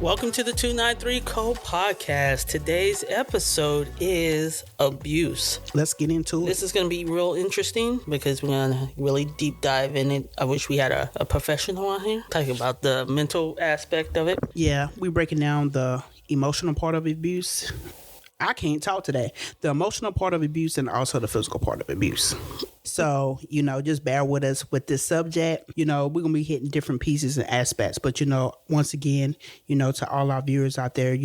Welcome to the 293 Co podcast. Today's episode is abuse. Let's get into it. This is going to be real interesting because we're going to really deep dive in it. I wish we had a professional on here talking about the mental aspect of it. Yeah, we're breaking down the emotional part of abuse. I can't talk today. The emotional part of abuse and also the physical part of abuse. So, just bear with us with this subject. We're going to be hitting different pieces and aspects. But, once again, to all our viewers out there,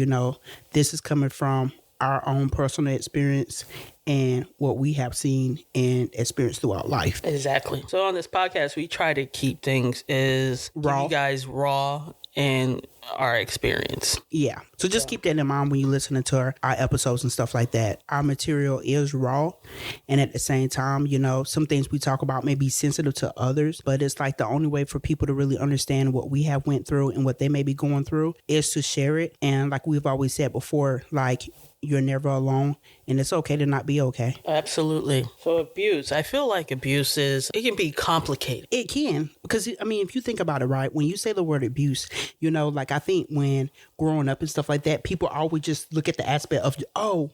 this is coming from our own personal experience and what we have seen and experienced throughout life. Exactly. So on this podcast, we try to keep things as raw. Give you guys raw and our experience. Yeah. So just keep that in mind when you're listening to our episodes and stuff like that. Our material is raw. And at the same time, some things we talk about may be sensitive to others, but it's like the only way for people to really understand what we have went through and what they may be going through is to share it. And like we've always said before, like, you're never alone, and it's okay to not be okay. Absolutely. So abuse, I feel like abuse it can be complicated. It can, because, if you think about it, right, when you say the word abuse, I think when growing up and stuff like that, people always just look at the aspect of,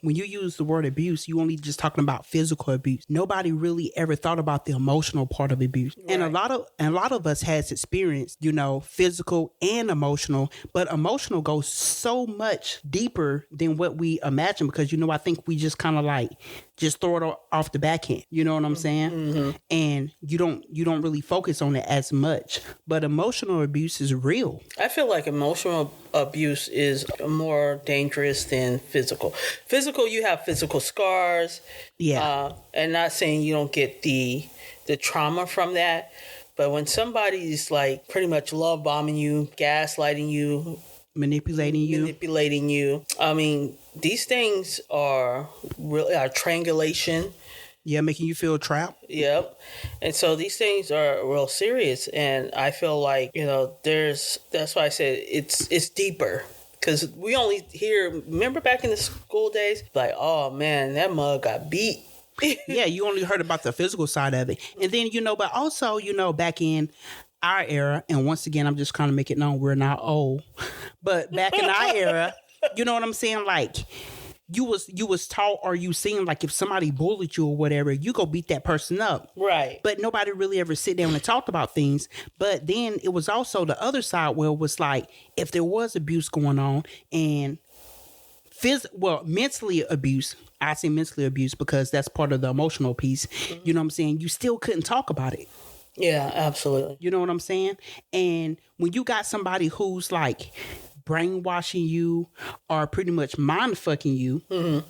when you use the word abuse, you only just talking about physical abuse. Nobody really ever thought about the emotional part of abuse. Right. And a lot of us has experienced, physical and emotional, but emotional goes so much deeper than what we imagine because, I think we just kind of just throw it off the back end. You know what I'm saying? Mm-hmm. And you don't really focus on it as much. But emotional abuse is real. I feel like emotional abuse is more dangerous than physical. Physical, you have physical scars. Yeah. And not saying you don't get the trauma from that. But when somebody's pretty much love bombing you, gaslighting you, manipulating you. I mean, these things are really triangulation. Yeah, making you feel trapped. Yep. And so these things are real serious. And I feel like, that's why I said it's deeper. Because we only remember back in the school days, oh man, that mug got beat. Yeah, you only heard about the physical side of it. And then, but also, back in our era, and once again, I'm just kind of making it known we're not old, but back in our era, you know what I'm saying? You was taught or you seen if somebody bullied you or whatever, you go beat that person up. Right. But nobody really ever sit down and talked about things. But then it was also the other side where it was if there was abuse going on and mentally abuse, I say mentally abuse because that's part of the emotional piece. Mm-hmm. You know what I'm saying? You still couldn't talk about it. Yeah, absolutely. You know what I'm saying? And when you got somebody who's brainwashing you or pretty much mind fucking you, mm-hmm.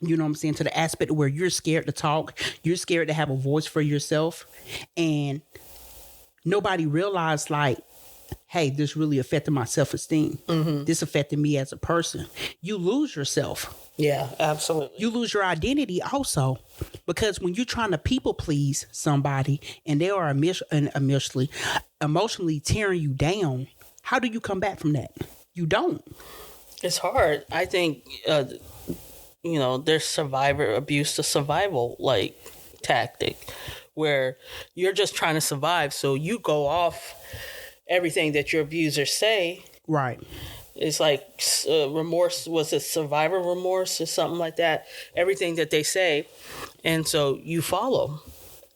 You know what I'm saying, to the aspect where you're scared to talk, you're scared to have a voice for yourself, and nobody realized hey, this really affected my self-esteem. Mm-hmm. This affected me as a person. You lose yourself. Yeah, absolutely. You lose your identity also. Because when you're trying to people please somebody and they are emotionally tearing you down, how do you come back from that? You don't. It's hard. I think, there's survivor abuse to survival tactic where you're just trying to survive. So you go off everything that your abusers say. Right. It's remorse. Was it survivor remorse or something like that? Everything that they say. And so you follow.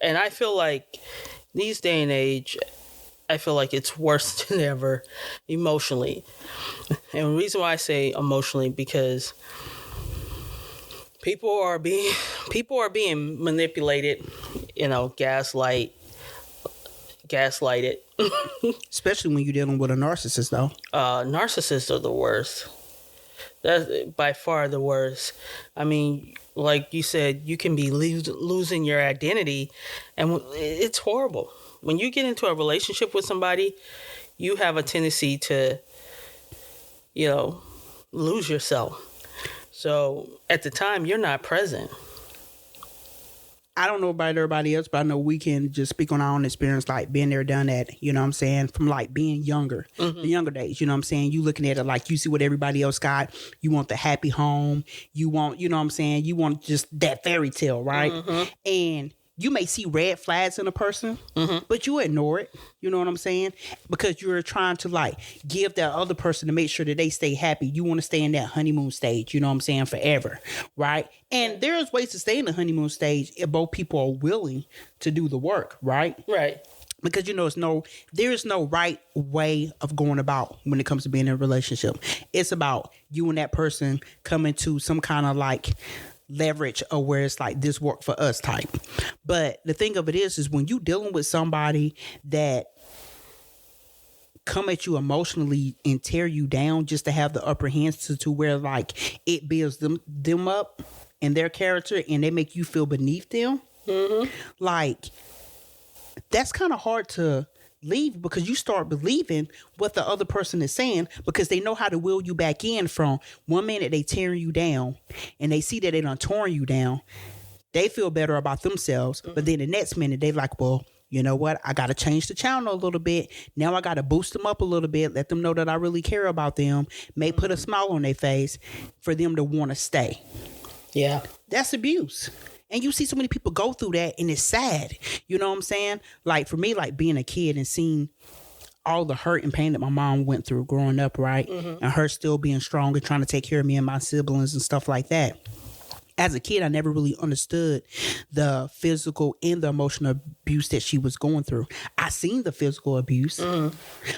And I feel like these day and age, I feel like it's worse than ever emotionally. And the reason why I say emotionally, because people are being manipulated, gaslighted. Especially when you're dealing with a narcissist, though. Narcissists are the worst. That's by far the worst. I mean, like you said, you can be losing your identity, and it's horrible. When you get into a relationship with somebody, you have a tendency to, lose yourself. So at the time, you're not present. I don't know about everybody else, but I know we can just speak on our own experience, being there, done that, you know what I'm saying, from being younger, mm-hmm. the younger days, you know what I'm saying, you looking at it you see what everybody else got, you want the happy home, you want, you know what I'm saying, you want just that fairy tale, right? Mm-hmm. And you may see red flags in a person, but you ignore it. You know what I'm saying? Because you're trying to like give that other person to make sure that they stay happy. You want to stay in that honeymoon stage, you know what I'm saying, forever, right? And there's ways to stay in the honeymoon stage if both people are willing to do the work, right? Right. Because there's no right way of going about when it comes to being in a relationship. It's about you and that person coming to some kind of like leverage or where it's like this work for us type. But the thing of it is when you dealing with somebody that come at you emotionally and tear you down just to have the upper hands to where like it builds them up and their character and they make you feel beneath them, like that's kind of hard to leave because you start believing what the other person is saying because they know how to wheel you back in. From one minute they tearing you down and they see that they done torn you down, they feel better about themselves. But then the next minute they like, well, you know what? I got to change the channel a little bit. Now I got to boost them up a little bit, let them know that I really care about them, may put a smile on their face for them to want to stay. Yeah. That's abuse. And you see so many people go through that and it's sad. You know what I'm saying? Like for me, like being a kid and seeing all the hurt and pain that my mom went through growing up, right? And her still being strong and trying to take care of me and my siblings and stuff like that. As a kid, I never really understood the physical and the emotional abuse that she was going through. I seen the physical abuse,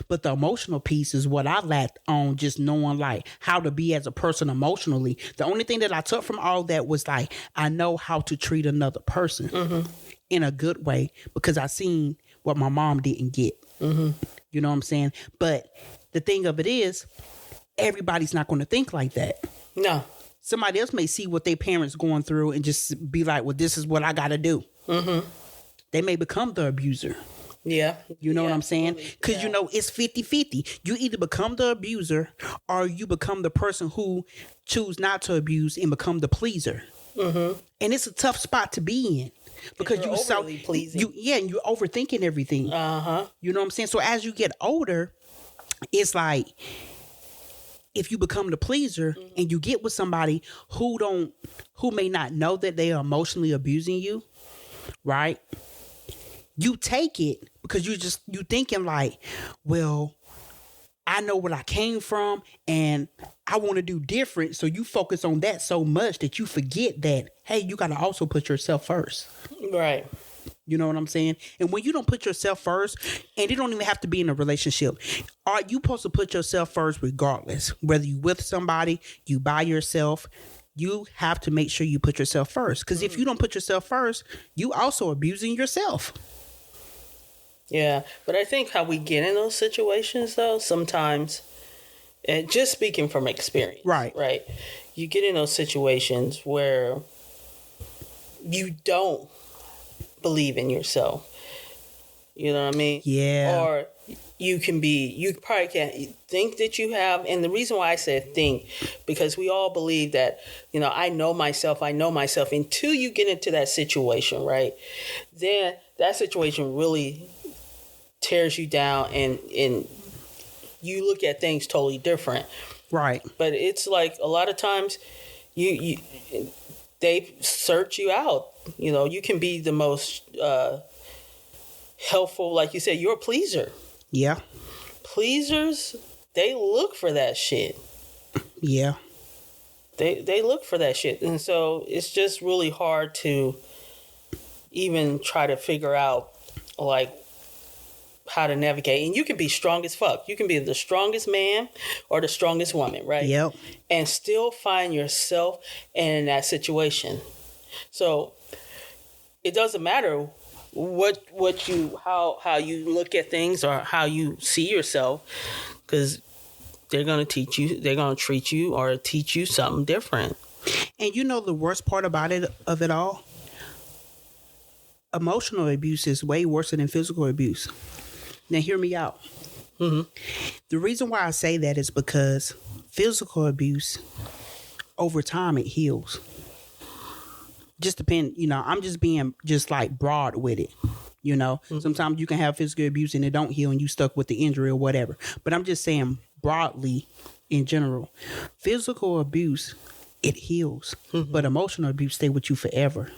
but the emotional piece is what I lacked on, just knowing like how to be as a person emotionally. The only thing that I took from all that was like, I know how to treat another person in a good way because I seen what my mom didn't get. You know what I'm saying? But the thing of it is, everybody's not going to think like that. No. Somebody else may see what their parents going through and just be like, well, this is what I got to do. They may become the abuser. Yeah. You know what I'm saying? Because, you know, it's 50-50. You either become the abuser or you become the person who choose not to abuse and become the pleaser. And it's a tough spot to be in. Because you're overly pleasing. And you're overthinking everything. You know what I'm saying? So as you get older, it's like, if you become the pleaser and you get with somebody who may not know that they are emotionally abusing you, right? You take it because you thinking like, well, I know what I came from and I want to do different. So you focus on that so much that you forget that, hey, you got to also put yourself first. Right. You know what I'm saying? And when you don't put yourself first, and it don't even have to be in a relationship, are you supposed to put yourself first regardless? Whether you with somebody, you by yourself, you have to make sure you put yourself first. Because if you don't put yourself first, you also abusing yourself. Yeah. But I think how we get in those situations, though, sometimes, and just speaking from experience. Right. You get in those situations where you don't believe in yourself. You know what I mean? Yeah. Or you probably can't think that you have. And the reason why I said think, because we all believe that, you know, I know myself until you get into that situation, right? Then that situation really tears you down and you look at things totally different. Right. But it's like a lot of times they search you out. You know, you can be the most helpful, like you said, you're a pleaser. Yeah. Pleasers, they look for that shit. Yeah. They look for that shit. And so it's just really hard to even try to figure out like how to navigate. And you can be strong as fuck. You can be the strongest man or the strongest woman, right? Yep. And still find yourself in that situation. So it doesn't matter how you look at things or how you see yourself, because they're going to treat you or teach you something different. And you know the worst part about it all? Emotional abuse is way worse than physical abuse. Now hear me out. The reason why I say that is because physical abuse, over time, it heals. Just depend, you know, I'm just being just like broad with it. You know, sometimes you can have physical abuse and it don't heal and you stuck with the injury or whatever. But I'm just saying broadly in general, physical abuse, it heals, but emotional abuse stay with you forever.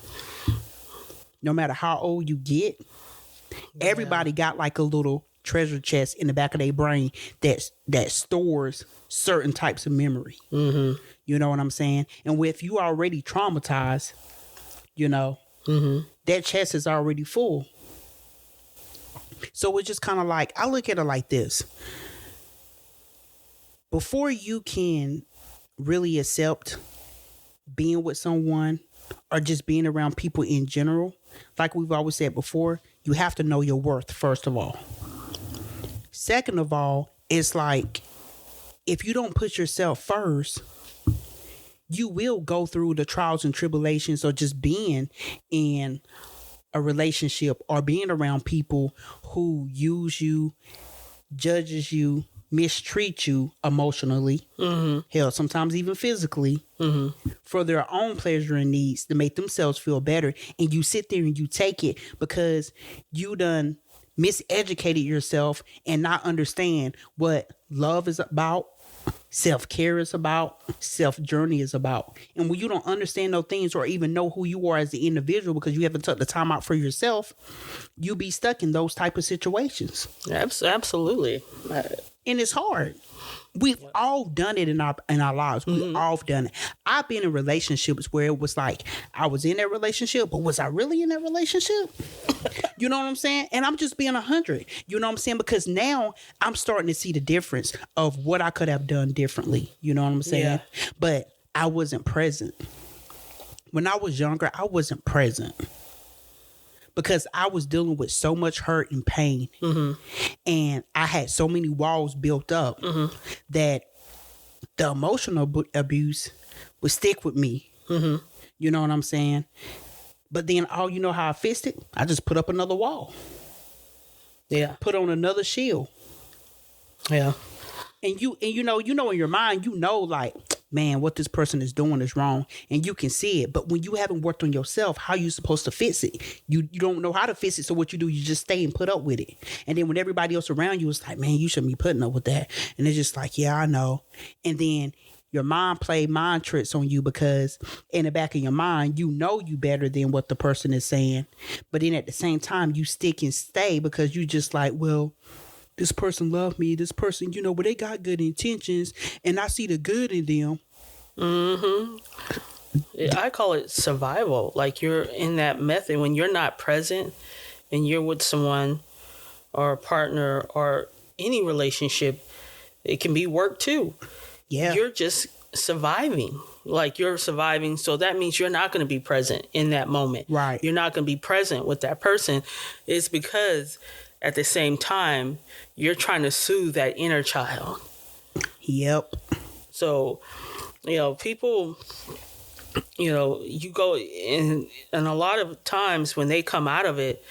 no matter how old you get, everybody got like a little treasure chest in the back of their brain that stores certain types of memory. Mm-hmm. You know what I'm saying? And if you already traumatized, you know, that chest is already full. So it's just kind of like, I look at it like this. Before you can really accept being with someone or just being around people in general, like we've always said before, you have to know your worth, first of all. Second of all, it's like, if you don't put yourself first, you will go through the trials and tribulations of just being in a relationship or being around people who use you, judges you, mistreat you emotionally, hell, sometimes even physically, for their own pleasure and needs to make themselves feel better. And you sit there and you take it because you done miseducated yourself and not understand what love is about, self-care is about, self-journey is about. And when you don't understand those things or even know who you are as an individual because you haven't took the time out for yourself, you be stuck in those type of situations. Absolutely. And it's hard. We've all done it in our lives. We've all done it. I've been in relationships where it was like, I was in that relationship, but was I really in that relationship? You know what I'm saying? And I'm just being 100. You know what I'm saying? Because now I'm starting to see the difference of what I could have done differently. You know what I'm saying? Yeah. But I wasn't present. When I was younger, I wasn't present. Because I was dealing with so much hurt and pain. And I had so many walls built up that the emotional abuse would stick with me. You know what I'm saying? But then, you know how I fixed it? I just put up another wall. Yeah. Put on another shield. Yeah. And you know in your mind, you know, like, man, what this person is doing is wrong, and you can see it. But when you haven't worked on yourself, how are you supposed to fix it? You don't know how to fix it. So what you do, you just stay and put up with it. And then when everybody else around you is like, man, you shouldn't be putting up with that. And it's just like, yeah, I know. And then your mind play mind tricks on you because in the back of your mind, you know you better than what the person is saying. But then at the same time, you stick and stay because you just like, well, this person loved me. This person, you know, but they got good intentions and I see the good in them. I call it survival. Like, you're in that method when you're not present and you're with someone or a partner or any relationship. It can be work too. Yeah. You're just surviving. Like, you're surviving. So that means you're not going to be present in that moment. Right. You're not going to be present with that person. It's because at the same time, you're trying to soothe that inner child. Yep. So, you know, people, you know, you go in, and a lot of times when they come out of it,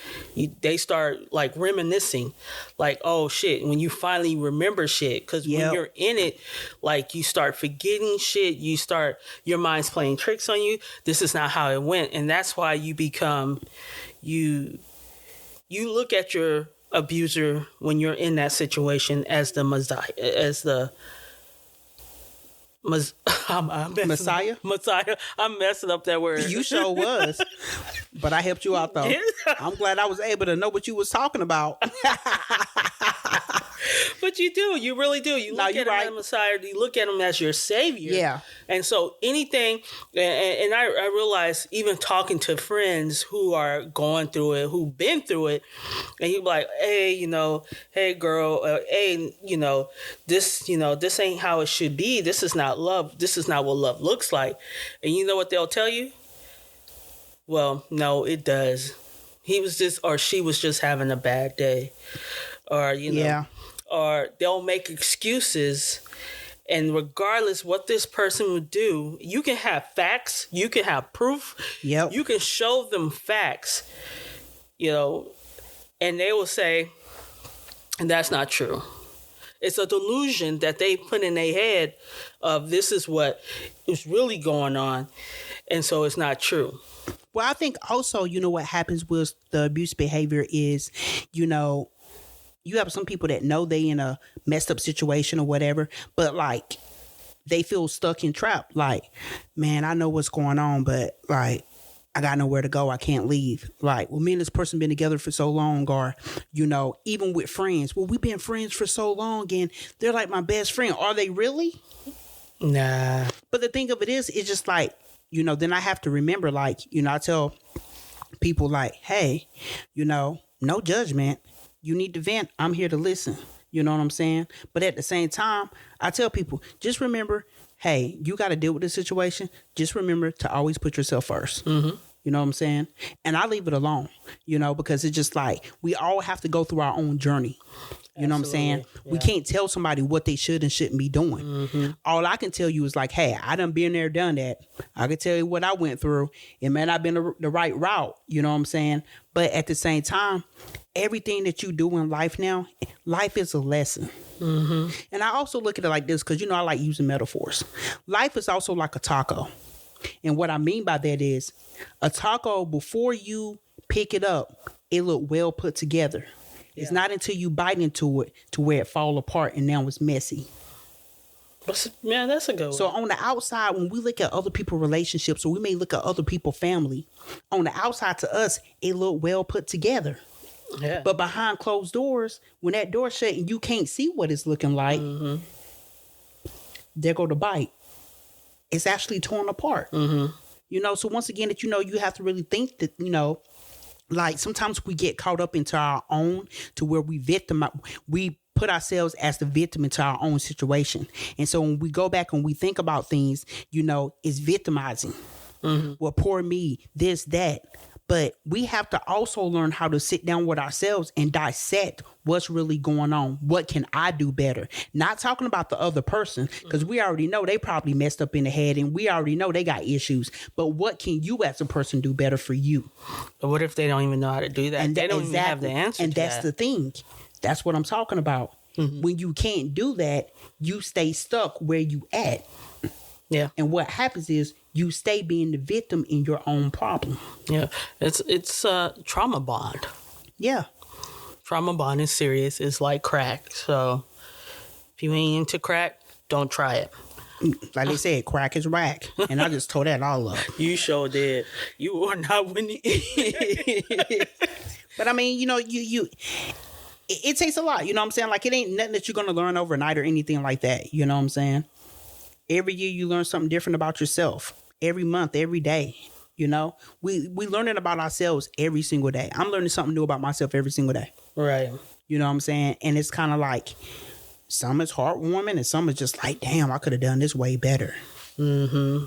they start like reminiscing, like, oh shit, when you finally remember shit. Because when you're in it, like, you start forgetting shit. Your mind's playing tricks on you. This is not how it went. And that's why you become, you look at your abuser when you're in that situation as the Messiah, Messiah. I'm messing up that word. You sure was. But I helped you out, though. I'm glad I was able to know what you was talking about. But you do. You really do. You look at him as Messiah. You look at him as your savior. Yeah. And so anything, and I realize, even talking to friends who are going through it, who've been through it, and you're like, hey, you know, hey, girl, hey, you know, this ain't how it should be. This is not love. This is not what love looks like. And you know what they'll tell you? Well, no, it does. He was just, or she was just having a bad day. Or, you know, or they'll make excuses. And regardless what this person would do, you can have facts, you can have proof, you can show them facts, you know, and they will say, and that's not true. It's a delusion that they put in their head of this is what is really going on. And so it's not true. Well, I think also, you know, what happens with the abuse behavior is, you know, you have some people that know they in a messed up situation or whatever, but like they feel stuck and trapped. Like, man, I know what's going on, but like, I got nowhere to go. I can't leave. Like, well, me and this person been together for so long, or, even with friends. Well, we've been friends for so long and they're like my best friend. Are they really? Nah. But the thing of it is, it's just like, then I have to remember, like, I tell people like, hey, no judgment. You need to vent. I'm here to listen. You know what I'm saying? But at the same time, I tell people, just remember, hey, you got to deal with this situation. Just remember to always put yourself first. Mm-hmm. You know what I'm saying? And I leave it alone, because it's just like we all have to go through our own journey. You know what I'm saying? Yeah. We can't tell somebody what they should and shouldn't be doing. Mm-hmm. All I can tell you is like, hey, I done been there, done that. I can tell you what I went through. It may not have been the right route. You know what I'm saying? But at the same time, everything that you do in life now, life is a lesson. Mm-hmm. And I also look at it like this because, I like using metaphors. Life is also like a taco. And what I mean by that is a taco, before you pick it up, it look well put together. Yeah. It's not until you bite into it to where it fall apart and now it's messy. Man, that's a good one. So on the outside, when we look at other people's relationships, or we may look at other people's family, on the outside to us, it look well put together. Yeah. But behind closed doors, when that door shut and you can't see what it's looking like, there go the bite. It's actually torn apart. Mm-hmm. So once again, that you have to really think that, like sometimes we get caught up into our own, to where we put ourselves as the victim into our own situation. And so when we go back and we think about things, it's victimizing. Mm-hmm. Well, poor me, this, that. But we have to also learn how to sit down with ourselves and dissect what's really going on. What can I do better? Not talking about the other person, because we already know they probably messed up in the head and we already know they got issues. But what can you as a person do better for you? But what if they don't even know how to do that? And they don't even have the answer and to that's that. The thing. That's what I'm talking about. Mm-hmm. When you can't do that, you stay stuck where you at. Yeah. And what happens is you stay being the victim in your own problem. Yeah. It's trauma bond. Yeah. Trauma bond is serious. It's like crack. So if you ain't into crack, don't try it. Like they said, crack is whack. And I just told that all up. You sure did. You are not winning. But I mean, it takes a lot. You know what I'm saying? Like, it ain't nothing that you're going to learn overnight or anything like that. You know what I'm saying? Every year you learn something different about yourself. Every month, every day. We learning about ourselves every single day. I'm learning something new about myself every single day. Right. You know what I'm saying? And it's kind of like, some is heartwarming and some is just like, damn, I could have done this way better. Mm-hmm.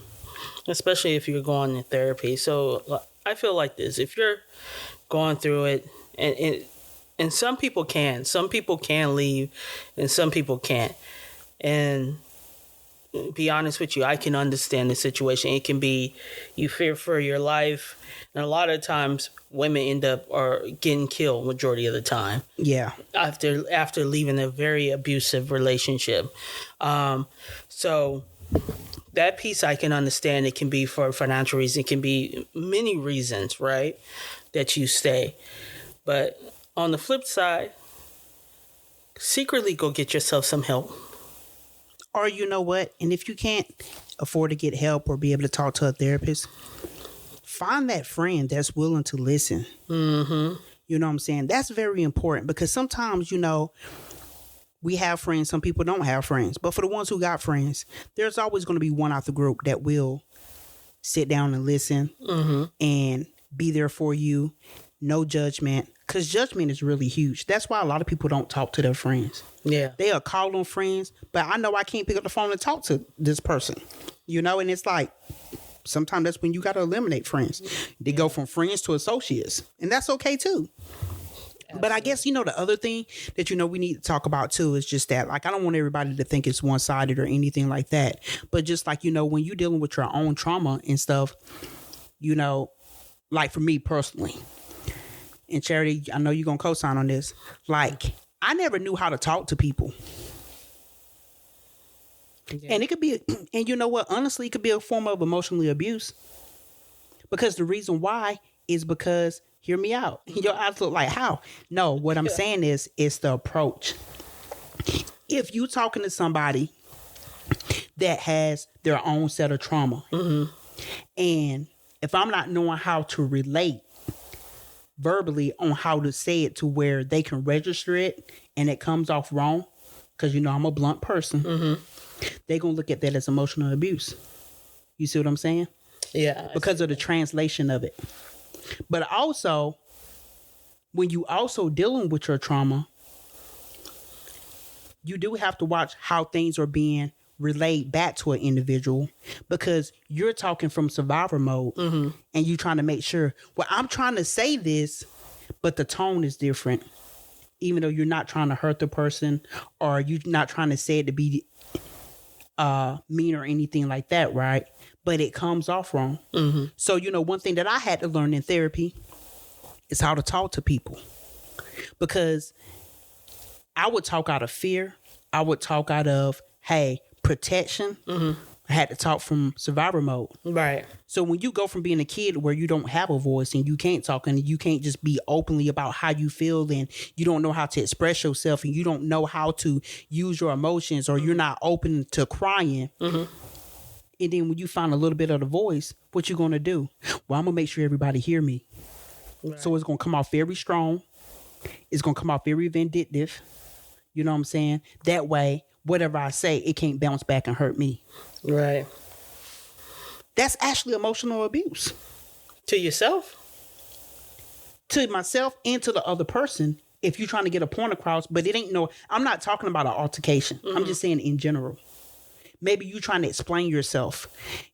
Especially if you're going to therapy. So I feel like this. If you're going through it, and some people can leave and some people can't. And be honest with you, I can understand the situation. It can be you fear for your life, and a lot of times women end up getting killed majority of the time. Yeah, after leaving a very abusive relationship. So that piece I can understand. It can be for financial reasons. It can be many reasons, right, that you stay. But on the flip side, secretly go get yourself some help. Or you know what? And if you can't afford to get help or be able to talk to a therapist, find that friend that's willing to listen. Mm-hmm. You know what I'm saying? That's very important because sometimes, we have friends. Some people don't have friends. But for the ones who got friends, there's always going to be one out the group that will sit down and listen and be there for you. No judgment. Because judgment is really huge. That's why a lot of people don't talk to their friends. Yeah. They are call on friends, but I know I can't pick up the phone and talk to this person. And it's like, sometimes that's when you got to eliminate friends. They go from friends to associates. And that's okay too. Absolutely. But I guess, the other thing that, we need to talk about too is just that, like, I don't want everybody to think it's one-sided or anything like that. But just like, when you're dealing with your own trauma and stuff, like for me personally, and Charity, I know you're going to co-sign on this. Like, I never knew how to talk to people. Yeah. And it could be, and you know what? Honestly, it could be a form of emotional abuse. Because the reason why is because, hear me out. Your eyes look like, how? No, what I'm saying is, it's the approach. If you talking to somebody that has their own set of trauma, and if I'm not knowing how to relate verbally on how to say it to where they can register it and it comes off wrong, because I'm a blunt person, they're going to look at that as emotional abuse. You see what I'm saying? Yeah. Because of the translation of it. But also, when you also dealing with your trauma, you do have to watch how things are being relayed back to an individual, because you're talking from survivor mode and you trying to make sure, well, I'm trying to say this, but the tone is different. Even though you're not trying to hurt the person, or you're not trying to say it to be mean or anything like that, right? But it comes off wrong. So, one thing that I had to learn in therapy is how to talk to people. Because I would talk out of fear. I would talk out of, hey, protection. I had to talk from survivor mode. Right. So when you go from being a kid where you don't have a voice and you can't talk and you can't just be openly about how you feel, and you don't know how to express yourself, and you don't know how to use your emotions, or you're not open to crying. And then when you find a little bit of the voice, what you going to do? Well, I'm going to make sure everybody hear me. Right. So it's going to come off very strong. It's going to come off very vindictive. You know what I'm saying? That way, whatever I say, it can't bounce back and hurt me. Right. That's actually emotional abuse. To yourself? To myself and to the other person, if you're trying to get a point across. But it ain't I'm not talking about an altercation. I'm just saying in general. Maybe you trying to explain yourself,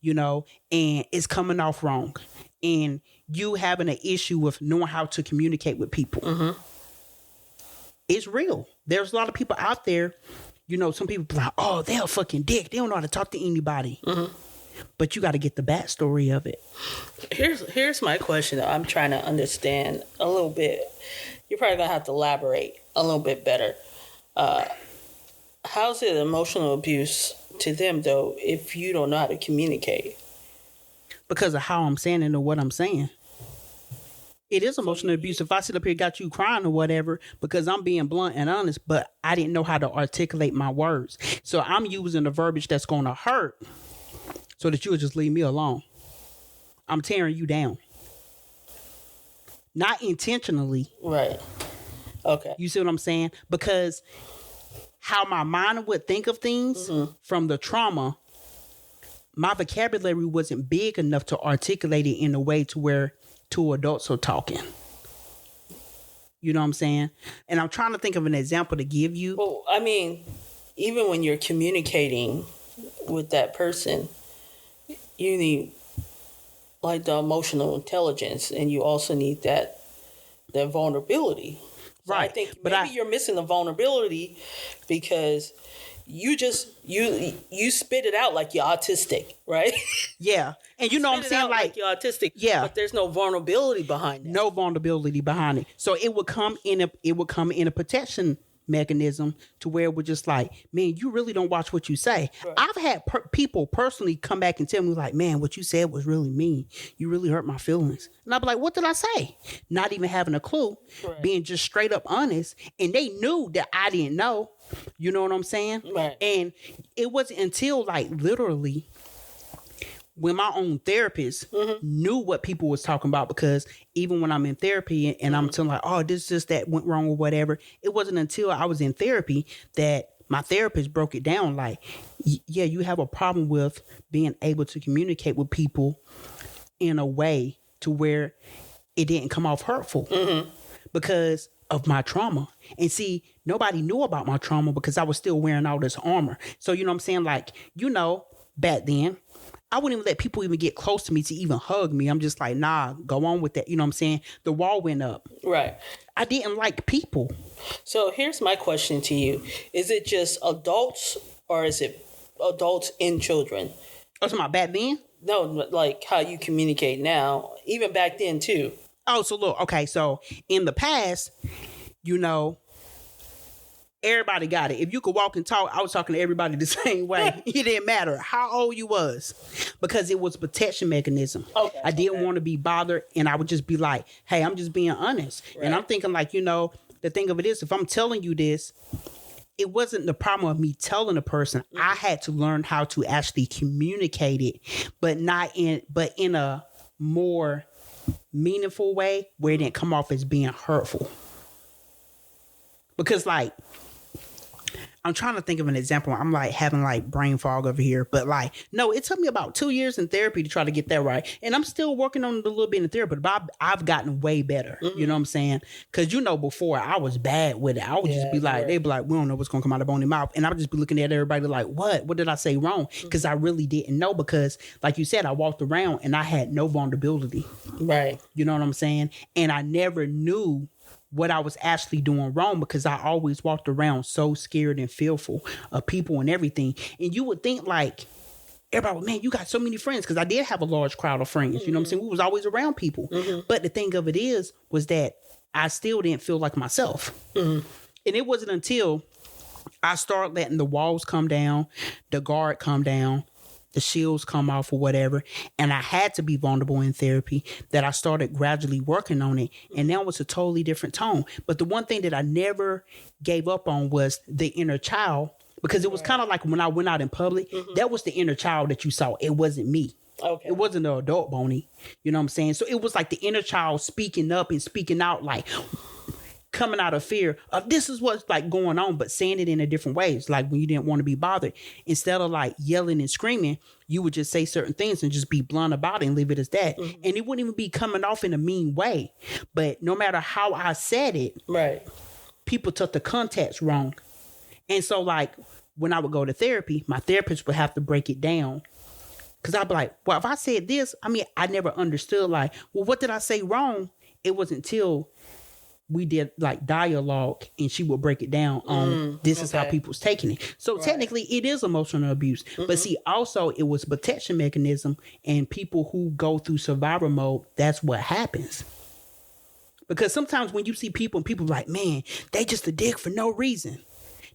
and it's coming off wrong. And you having an issue with knowing how to communicate with people. It's real. There's a lot of people out there, some people be like, oh, they're a fucking dick. They don't know how to talk to anybody. But you got to get the backstory of it. Here's my question that I'm trying to understand a little bit. You're probably going to have to elaborate a little bit better. How's it emotional abuse to them, though, if you don't know how to communicate? Because of how I'm saying it or what I'm saying. It is emotional abuse if I sit up here got you crying or whatever, because I'm being blunt and honest, but I didn't know how to articulate my words. So I'm using the verbiage that's going to hurt so that you'll just leave me alone. I'm tearing you down. Not intentionally. Right. Okay. You see what I'm saying? Because how my mind would think of things from the trauma, my vocabulary wasn't big enough to articulate it in a way to where two adults are talking. You know what I'm saying? And I'm trying to think of an example to give you. Well, I mean, even when you're communicating with that person, you need like the emotional intelligence, and you also need that vulnerability. So right. I think maybe you're missing the vulnerability because you just you spit it out like you're autistic, right? Yeah. And you know what I'm saying? Like you're autistic. Yeah. But there's no vulnerability behind it. No vulnerability behind it. So it would come in a protection mechanism to where we're just like, man, you really don't watch what you say. Right. I've had people personally come back and tell me like, man, what you said was really mean. You really hurt my feelings. And I'll be like, what did I say? Not even having a clue, right. Being just straight up honest. And they knew that I didn't know. You know what I'm saying? Right. And it wasn't until like literally when my own therapist knew what people was talking about, because even when I'm in therapy and I'm telling like, oh, this just that went wrong or whatever, it wasn't until I was in therapy that my therapist broke it down like, yeah, you have a problem with being able to communicate with people in a way to where it didn't come off hurtful because of my trauma. And see, nobody knew about my trauma because I was still wearing all this armor. So, you know what I'm saying? Like, back then, I wouldn't even let people even get close to me to even hug me. I'm just like, nah, go on with that. You know what I'm saying? The wall went up. Right. I didn't like people. So here's my question to you. Is it just adults or is it adults and children? Oh, so my back then? No, like how you communicate now, even back then too. Oh, so look, okay. So in the past, everybody got it. If you could walk and talk, I was talking to everybody the same way. It didn't matter how old you was, because it was a protection mechanism. Okay, I didn't want to be bothered, and I would just be like, hey, I'm just being honest. Right. And I'm thinking like, the thing of it is, if I'm telling you this, it wasn't the problem of me telling a person. I had to learn how to actually communicate it, but in a more meaningful way where it didn't come off as being hurtful. Because like I'm trying to think of an example. I'm like having like brain fog over here, but like, no, it took me about 2 years in therapy to try to get that right. And I'm still working on it a little bit in therapy, but I've gotten way better. Mm-hmm. You know what I'm saying? Cause before I was bad with it. I would just be like, right. They'd be like, we don't know what's going to come out of Bonnie's mouth. And I would just be looking at everybody like, what did I say wrong? Cause I really didn't know, because like you said, I walked around and I had no vulnerability. Right. You know what I'm saying? And I never knew what I was actually doing wrong, because I always walked around so scared and fearful of people and everything. And you would think like, everybody, man, you got so many friends, because I did have a large crowd of friends. Mm-hmm. You know what I'm saying? We was always around people. Mm-hmm. But the thing of it was that I still didn't feel like myself. Mm-hmm. And it wasn't until I started letting the walls come down, the guard come down, the shields come off or whatever, and I had to be vulnerable in therapy, that I started gradually working on it. And now it's a totally different tone. But the one thing that I never gave up on was the inner child, because it was kind of like when I went out in public, that was the inner child that you saw. It wasn't me. Okay. It wasn't the adult Bonnie. You know what I'm saying? So it was like the inner child speaking up and speaking out, like coming out of fear of this is what's like going on, but saying it in a different ways. Like when you didn't want to be bothered, instead of like yelling and screaming, you would just say certain things and just be blunt about it and leave it as that. Mm-hmm. And it wouldn't even be coming off in a mean way. But no matter how I said it, right, people took the context wrong. And so like when I would go to therapy, my therapist would have to break it down. Cause I'd be like, well, if I said this, I never understood like, well, what did I say wrong? It wasn't until we did like dialogue and she would break it down on this is how people's taking it. So technically it is emotional abuse. Mm-hmm. But see, also it was a protection mechanism, and people who go through survival mode, that's what happens. Because sometimes when you see people and people like, man, they just a dick for no reason.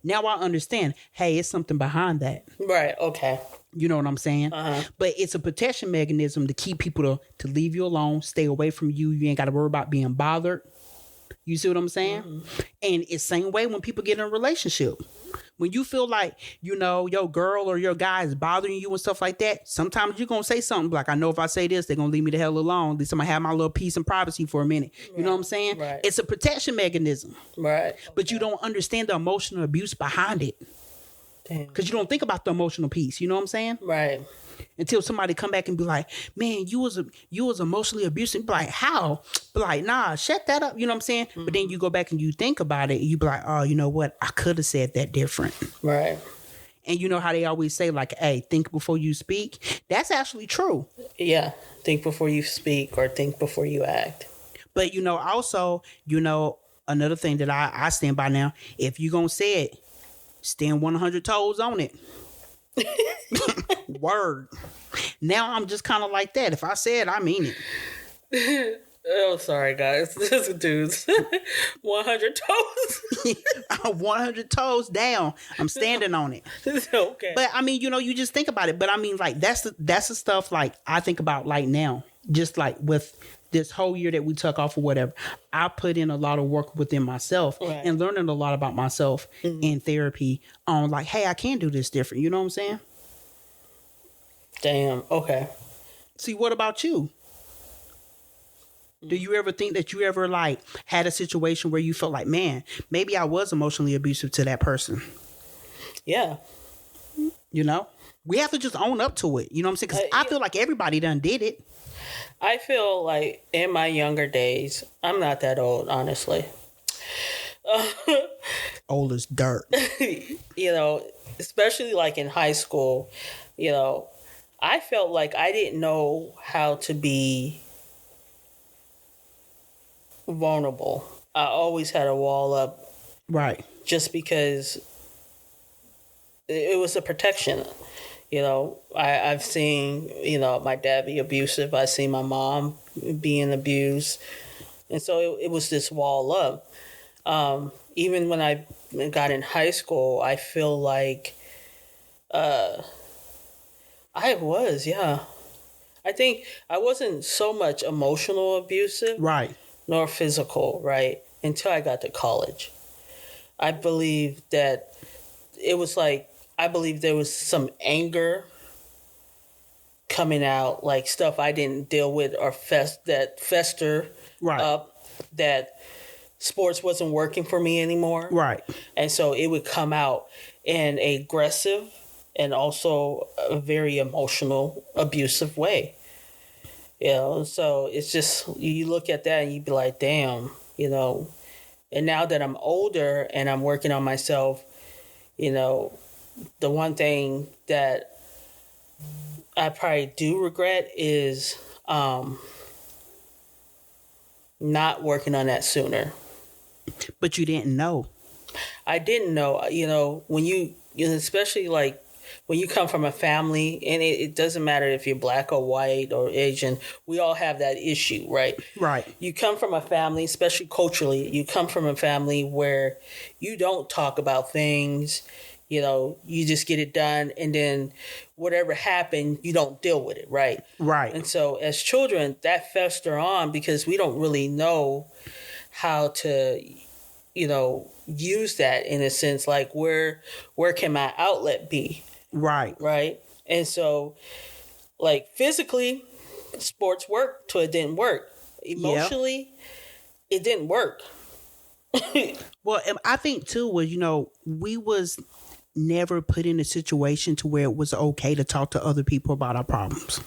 Now I understand, hey, it's something behind that. Right, okay. You know what I'm saying? Uh-huh. But it's a protection mechanism to keep people to leave you alone, stay away from you. You ain't got to worry about being bothered. You see what I'm saying? Mm-hmm. And it's the same way when people get in a relationship. When you feel like, your girl or your guy is bothering you and stuff like that, sometimes you're going to say something like, I know if I say this, they're going to leave me the hell alone. At least I'm going to have my little peace and privacy for a minute. Right. You know what I'm saying? Right. It's a protection mechanism. Right. But you don't understand the emotional abuse behind it. Damn. Because you don't think about the emotional piece. You know what I'm saying? Right. Until somebody come back and be like, man, you was emotionally abusive. Be like, how? Be like, nah, shut that up. You know what I'm saying? Mm-hmm. But then you go back and you think about it and you be like, oh, you know what? I could have said that different. Right. And you know how they always say like, hey, think before you speak? That's actually true. Yeah. Think before you speak or think before you act. But, also, another thing that I stand by now, if you going to say it, stand 100 toes on it. Word. Now I'm just kind of like that. If I say it, I mean it. Oh, sorry, guys. This dude's 100 toes. 100 toes down. I'm standing on it. Okay. But you just think about it. But like that's the stuff like I think about like now. Just like with this whole year that we took off or whatever, I put in a lot of work within myself and learning a lot about myself in therapy on like, hey, I can do this different. You know what I'm saying? Damn. Okay. See, what about you? Do you ever think that you ever like had a situation where you felt like, man, maybe I was emotionally abusive to that person? Yeah. We have to just own up to it. You know what I'm saying? Because I feel like everybody done did it. I feel like in my younger days, I'm not that old, honestly. Old as dirt. Especially like in high school, I felt like I didn't know how to be vulnerable. I always had a wall up. Right. Just because it was a protection. I've seen, my dad be abusive. I've seen my mom being abused. And so it was this wall up. Even when I got in high school, I feel like I was, yeah. I think I wasn't so much emotional abusive. Right. Nor physical, right? Until I got to college. I believe that it was like, I believe there was some anger coming out, like stuff I didn't deal with or fester Right. up, that sports wasn't working for me anymore. Right. And so it would come out in a aggressive and also a very emotional, abusive way. So it's just, you look at that and you be like, damn, And now that I'm older and I'm working on myself, the one thing that I probably do regret is not working on that sooner. But you didn't know. I didn't know, when especially like when you come from a family, and it doesn't matter if you're black or white or Asian, we all have that issue, right? Right. You come from a family, especially culturally, you come from a family where you don't talk about things, you just get it done, and then whatever happened, you don't deal with it, right? Right. And so as children, that fester on because we don't really know how to, use that in a sense, like where can my outlet be? Right. Right. And so, like, physically, sports worked till it didn't work. Emotionally, it didn't work. Well, I think too was, we was never put in a situation to where it was okay to talk to other people about our problems.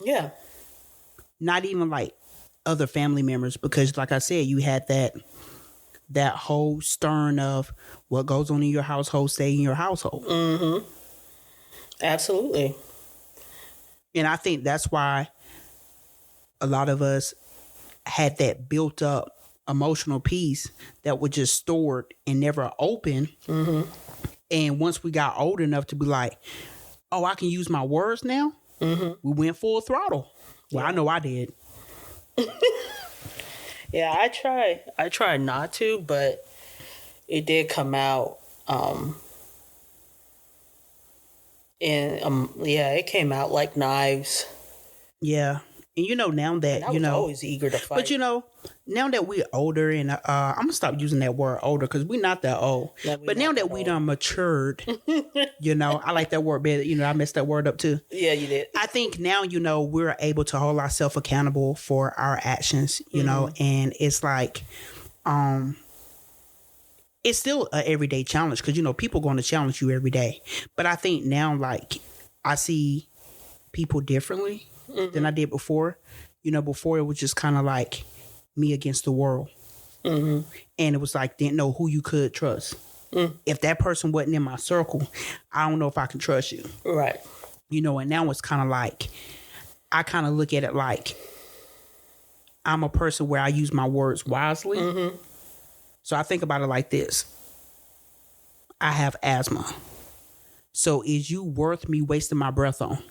Yeah. Not even like other family members, because like I said, you had that whole stern of what goes on in your household, stay in your household. Mm-hmm. Absolutely. And I think that's why a lot of us had that built up emotional piece that was just stored and never open. Mm-hmm. And once we got old enough to be like, oh, I can use my words now. Mm-hmm. We went full throttle. Well, I know I did. Yeah, I tried not to, but it did come out. It came out like knives. Yeah. And now that, I was always eager to fight. But now that we're older, and I'm gonna stop using that word older because we're not that old. But now that we done matured, I like that word better. I messed that word up too. Yeah, you did. I think now, we're able to hold ourselves accountable for our actions, and it's like, it's still an everyday challenge because, people going to challenge you every day. But I think now, like, I see people differently than I did before. Before it was just kind of like me against the world. Mm-hmm. And it was like, didn't know who you could trust. If that person wasn't in my circle, I don't know if I can trust you. Right. And now it's kind of like, I kind of look at it like I'm a person where I use my words wisely. Mm-hmm. So I think about it like this. I have asthma. So is you worth me wasting my breath on?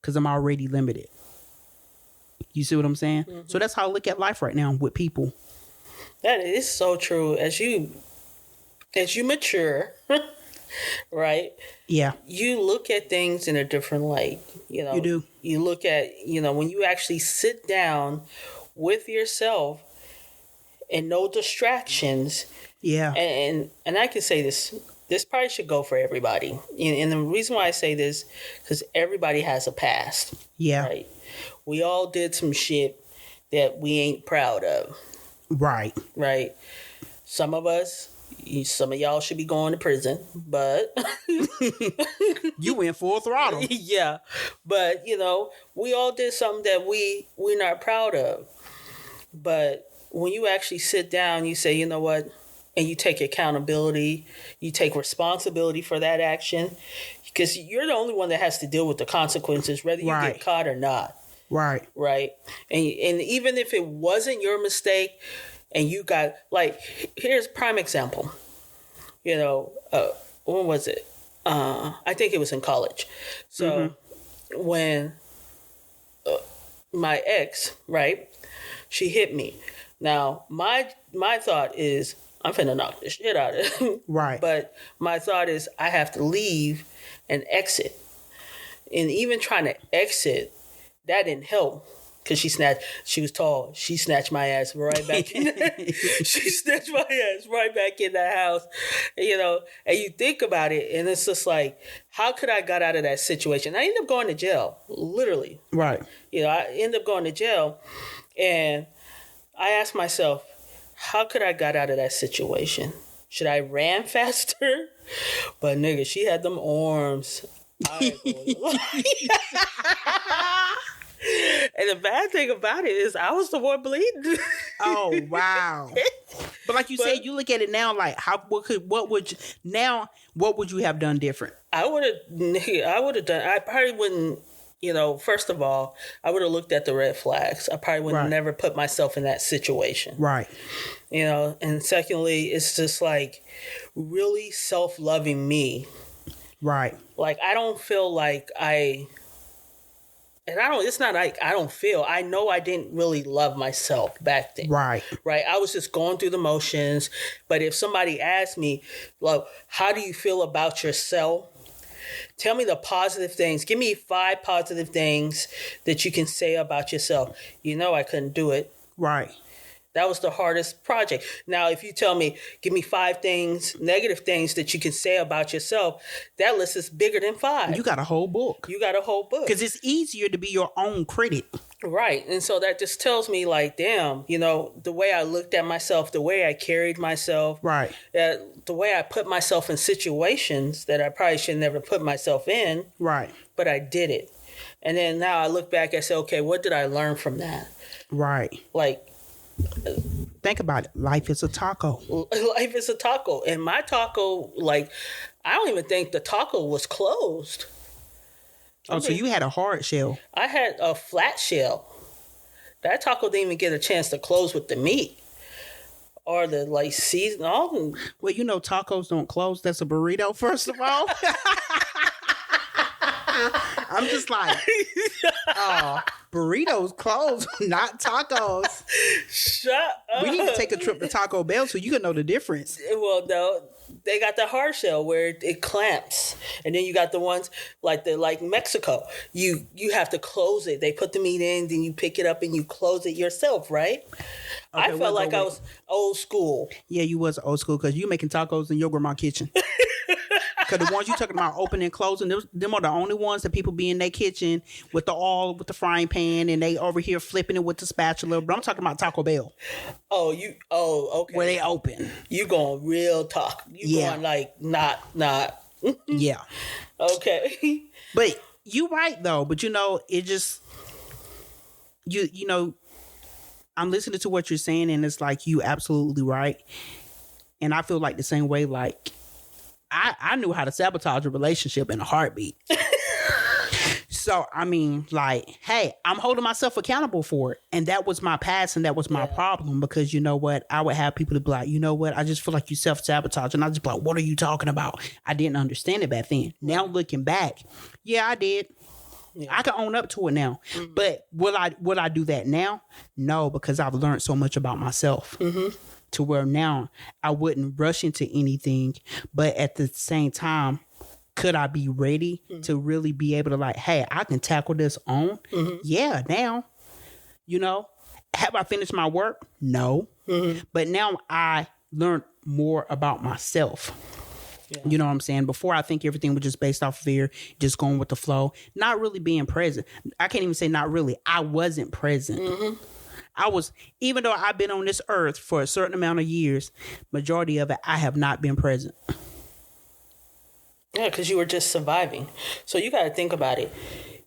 Because I'm already limited. You see what I'm saying? Mm-hmm. So that's how I look at life right now with people. That is so true. As you mature, right? Yeah. You look at things in a different light. You do. You look at, when you actually sit down with yourself and no distractions. Yeah. And I can say this probably should go for everybody. And the reason why I say this, because everybody has a past. Yeah. Right? We all did some shit that we ain't proud of. Right. Right. Some of y'all should be going to prison, but you went full throttle. Yeah. But, we all did something that we're not proud of. But when you actually sit down, you say, you know what? And you take accountability, you take responsibility for that action, because you're the only one that has to deal with the consequences, whether you get caught or not. Right. Right. And even if it wasn't your mistake and you got, like, here's a prime example. When was it? I think it was in college. So when my ex, right, she hit me. Now, my thought is, I'm finna knock this shit out of it. Right. But my thought is, I have to leave and exit. And even trying to exit, that didn't help. because she was tall. She snatched my ass right back in. She snatched my ass right back in the house, And you think about it, and it's just like, how could I got out of that situation? I ended up going to jail, literally. Right. I ended up going to jail, and I asked myself, how could I got out of that situation? Should I ran faster? But nigga, she had them arms. And the bad thing about it is I was the one bleeding. Oh wow! But like you said, you look at it now, like what would you have done different? I would have done. I probably wouldn't. First of all, I would have looked at the red flags. I probably would have never put myself in that situation. Right. And secondly, it's just like really self-loving me. Right. Like, I don't feel like it's not like I don't feel, I know I didn't really love myself back then. Right. Right. I was just going through the motions. But if somebody asked me, like, how do you feel about yourself? Tell me the positive things. Give me 5 positive things that you can say about yourself. I couldn't do it. Right. That was the hardest project. Now, if you tell me, give me 5 things, negative things that you can say about yourself, that list is bigger than 5. You got a whole book. Because it's easier to be your own critic. Right. And so that just tells me, like, damn, the way I looked at myself, the way I carried myself. Right. The way I put myself in situations that I probably should never put myself in. Right. But I did it. And then now I look back and say, okay, what did I learn from that? Right. Like, think about it. Life is a taco. Life is a taco. And my taco, like, I don't even think the taco was closed. Oh, so you had a hard shell. I had a flat shell. That taco didn't even get a chance to close with the meat. Or the, like, season. Oh. Well, tacos don't close. That's a burrito, first of all. I'm just like, burritos close, not tacos. Shut up. We need to take a trip to Taco Bell so you can know the difference. Well, no, they got the hard shell where it clamps, and then you got the ones like Mexico. You have to close it. They put the meat in, then you pick it up and you close it yourself, right? Okay, I felt like I was old school. Yeah, you was old school because you making tacos in your grandma's kitchen. Because the ones you talking about opening and closing, them are the only ones that people be in their kitchen with the oil, with the frying pan, and they over here flipping it with the spatula. But I'm talking about Taco Bell. Okay. Where they open. You going real talk. Going like not. Yeah. Okay. But you right though. But it just, I'm listening to what you're saying, and it's like you absolutely right. And I feel like the same way, like, I knew how to sabotage a relationship in a heartbeat. So, I mean, like, hey, I'm holding myself accountable for it. And that was my past, and that was my problem. Because you know what? I would have people to be like, you know what? I just feel like you self-sabotage. And I just be like, what are you talking about? I didn't understand it back then. Now, looking back, yeah, I did. Yeah. I can own up to it now. Mm-hmm. But will I do that now? No, because I've learned so much about myself. Mm-hmm. To where now I wouldn't rush into anything, but at the same time, could I be ready to really be able to, like, hey, I can tackle this on? Mm-hmm. Yeah, now, have I finished my work? No. Mm-hmm. But now I learned more about myself. Yeah. You know what I'm saying? Before, I think everything was just based off fear, just going with the flow, not really being present. I can't even say not really. I wasn't present. Mm-hmm. Even though I've been on this earth for a certain amount of years, majority of it, I have not been present. Yeah, because you were just surviving. So you got to think about it.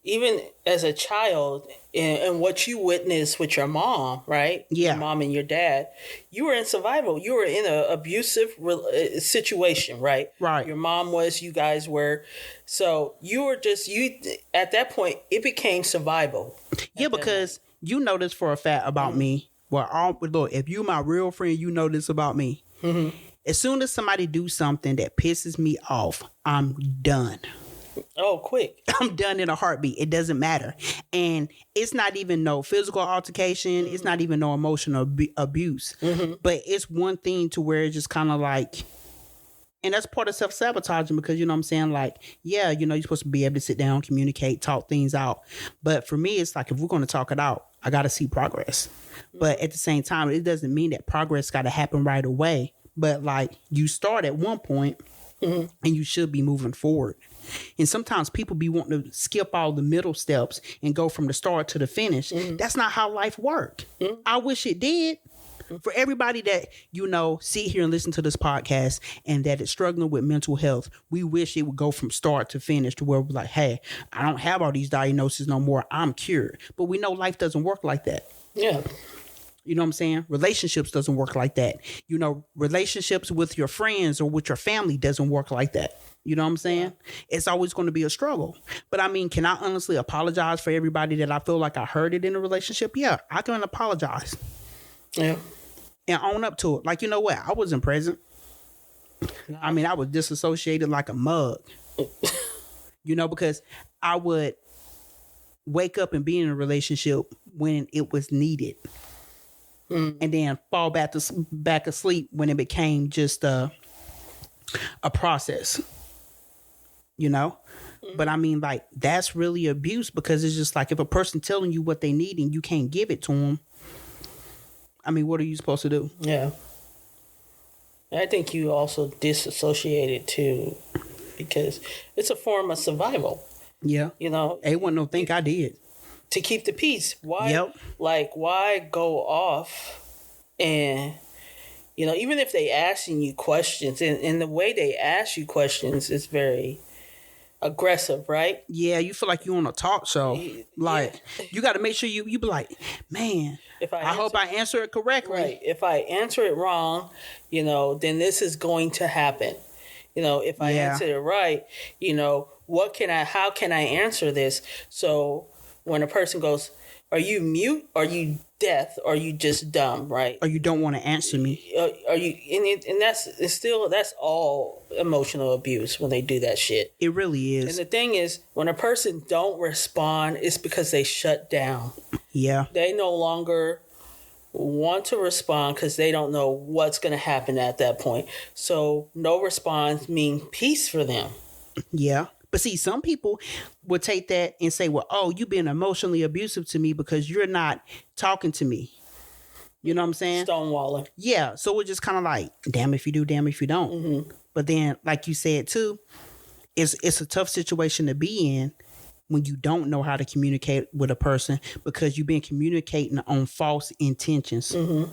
Even as a child, and what you witnessed with your mom, right? Yeah. Your mom and your dad, you were in survival. You were in an abusive situation, right? Right. Your mom was, you guys were. So you were at that point, it became survival. Yeah, because you know this for a fact about me. Well, look, if you my real friend, you know this about me. Mm-hmm. As soon as somebody do something that pisses me off, I'm done. Oh, quick. I'm done in a heartbeat. It doesn't matter. And it's not even no physical altercation. Mm-hmm. It's not even no emotional abuse. Mm-hmm. But it's one thing to where it's just kind of like, And that's part of self-sabotaging because, you know what I'm saying? Like, yeah, you know, you're supposed to be able to sit down, communicate, talk things out. But for me, it's like, if we're going to talk it out, I got to see progress. But at the same time, it doesn't mean that progress got to happen right away. But like, you start at one point and you should be moving forward. And sometimes people be wanting to skip all the middle steps and go from the start to the finish. That's not how life works. I wish it did. For everybody that, you know, sit here and listen to this podcast and that is struggling with mental health, we wish it would go from start to finish to where we're like, hey, I don't have all these diagnoses no more. I'm cured. But we know life doesn't work like that. Yeah. You know what I'm saying? Relationships doesn't work like that. You know, relationships with your friends or with your family doesn't work like that. You know what I'm saying? Yeah. It's always going to be a struggle. But I mean, can I honestly apologize for everybody that I feel like I hurt it in a relationship? Yeah, I can apologize. Yeah. And own up to it. Like, you know what? I wasn't present. I mean, I was disassociated like a mug. You know, because I would wake up and be in a relationship when it was needed. And then fall back asleep when it became just a process. You know? But I mean, like, that's really abuse because it's just like if a person telling you what they need and you can't give it to them, I mean, what are you supposed to do? Yeah. I think you also disassociated too because it's a form of survival. Yeah. You know? It wasn't no think I did. To keep the peace. Why? Yep. Like, why go off and, you know, even if they asking you questions and the way they ask you questions is very aggressive, right? Yeah, you feel like you're on a talk show. Like, you got to make sure you be like, man, I hope I answer it correctly. Right. If I answer it wrong, you know, then this is going to happen. You know, if I answer it right, you know, how can I answer this? So when a person goes, are you mute? Are you deaf? Are you just dumb? Right? Or you don't want to answer me? Are you? And that's all emotional abuse when they do that shit. It really is. And the thing is, when a person don't respond, it's because they shut down. Yeah. They no longer want to respond because they don't know what's going to happen at that point. So no response means peace for them. Yeah. But see, some people would take that and say, well, oh, you've been emotionally abusive to me because you're not talking to me. You know what I'm saying? Stonewalling. Yeah. So we're just kind of like, damn if you do, damn if you don't. Mm-hmm. But then, like you said, too, it's a tough situation to be in when you don't know how to communicate with a person because you've been communicating on false intentions. Mm-hmm.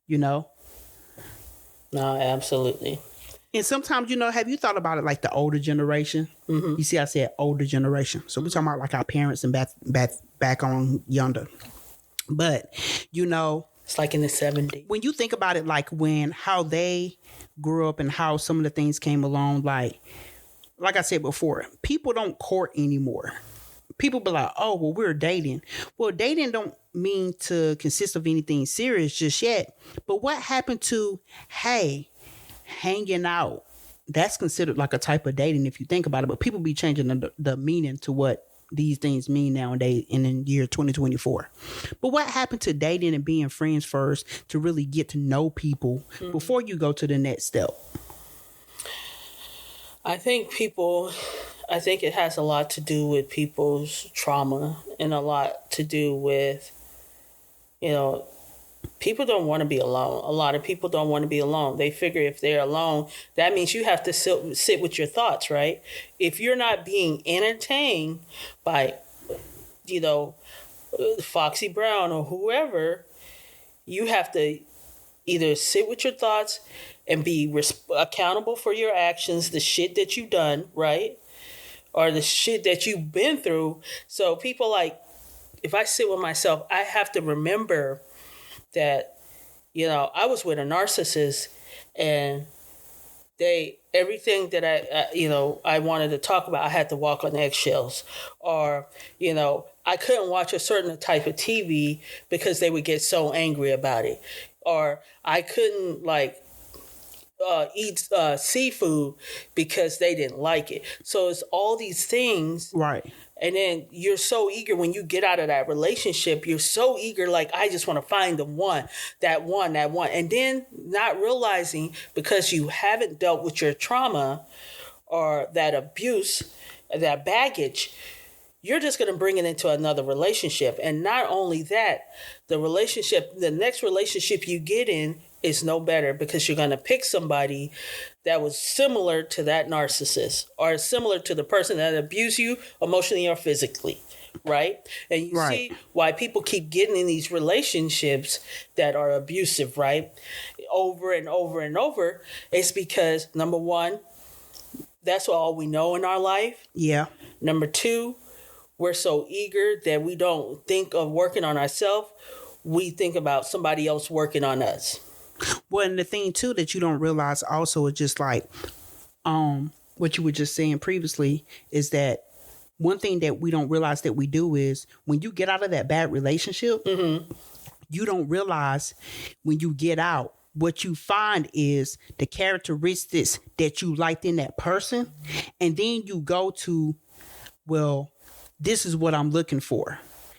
You know? No, absolutely. And sometimes, you know, have you thought about it like the older generation? Mm-hmm. You see, I said older generation. So we're talking about like our parents and back on yonder. But, you know, it's like in the 70s. When you think about it, like how they grew up and how some of the things came along, like I said before, people don't court anymore. People be like, oh, well, we're dating. Well, dating don't mean to consist of anything serious just yet. But what happened to, hey, hanging out? That's considered like a type of dating if you think about it. But people be changing the meaning to what these things mean nowadays in the year 2024. But what happened to dating and being friends first to really get to know people before you go to the next step? I think it has a lot to do with people's trauma and a lot to do with, you know, people don't want to be alone. A lot of people don't want to be alone. They figure if they're alone, that means you have to sit with your thoughts, right? If you're not being entertained by, you know, Foxy Brown or whoever, you have to either sit with your thoughts and be accountable for your actions, the shit that you've done, right? Or the shit that you've been through. So people like, if I sit with myself, I have to remember that, you know, I was with a narcissist and everything that I wanted to talk about, I had to walk on eggshells. Or, you know, I couldn't watch a certain type of TV because they would get so angry about it. Or I couldn't eat seafood because they didn't like it. So it's all these things. Right. And then you're so eager when you get out of that relationship, you're so eager, like, I just want to find the one, that one, that one. And then not realizing, because you haven't dealt with your trauma or that abuse, that baggage, you're just going to bring it into another relationship. And not only that, the next relationship you get in is no better, because you're going to pick somebody that was similar to that narcissist or similar to the person that abused you emotionally or physically, right? And you see why people keep getting in these relationships that are abusive, right? Over and over and over. It's because, number one, that's all we know in our life. Yeah. Number two, we're so eager that we don't think of working on ourselves. We think about somebody else working on us. Well, and the thing too that you don't realize also is just like what you were just saying previously is that one thing that we don't realize that we do is when you get out of that bad relationship, you don't realize when you get out, what you find is the characteristics that you liked in that person. And then you go to, well, this is what I'm looking for.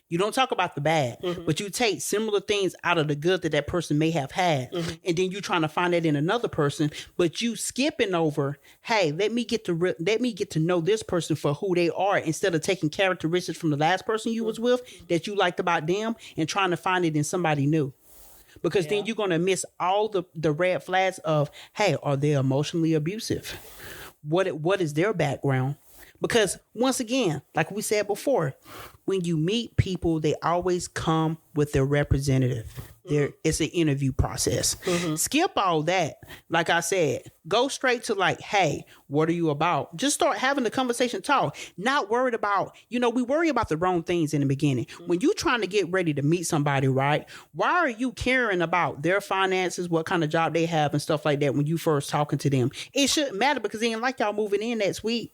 You don't talk about the bad, but you take similar things out of the good that person may have had. And then you're trying to find that in another person, but you skipping over, hey, let me get to know this person for who they are, instead of taking characteristics from the last person you was with that you liked about them and trying to find it in somebody new. Because then you're going to miss all the red flags of, hey, are they emotionally abusive? What is their background? Because once again, like we said before, when you meet people, they always come with their representative. It's an interview process. Skip all that. Like I said, go straight to like, hey, what are you about? Just start having the conversation, talk. Not worried about, we worry about the wrong things in the beginning. When you're trying to get ready to meet somebody, right? Why are you caring about their finances, what kind of job they have and stuff like that when you first talking to them? It shouldn't matter, because it ain't like y'all moving in that sweet.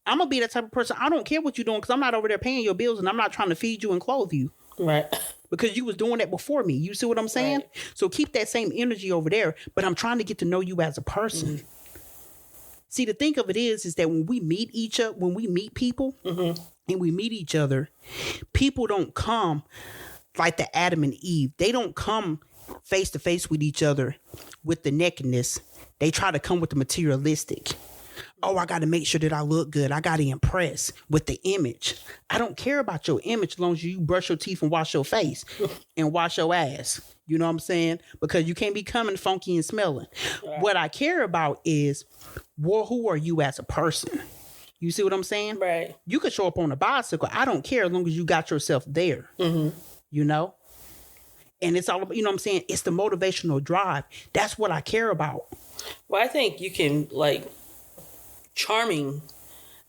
I'm going to be that type of person. I don't care what you're doing, because I'm not over there paying your bills, and I'm not trying to feed you and clothe you. Right. Because you was doing that before me. You see what I'm saying? Right. So keep that same energy over there, but I'm trying to get to know you as a person. See, the thing of it is that when we meet people and we meet each other, people don't come like the Adam and Eve. They don't come face to face with each other with the nakedness. They try to come with the materialistic. Oh, I got to make sure that I look good. I got to impress with the image. I don't care about your image as long as you brush your teeth and wash your face and wash your ass. You know what I'm saying? Because you can't be coming funky and smelling. Right. What I care about is, who are you as a person? You see what I'm saying? Right. You could show up on a bicycle. I don't care as long as you got yourself there. And it's all about, you know what I'm saying? It's the motivational drive. That's what I care about. Well, I think you can, charming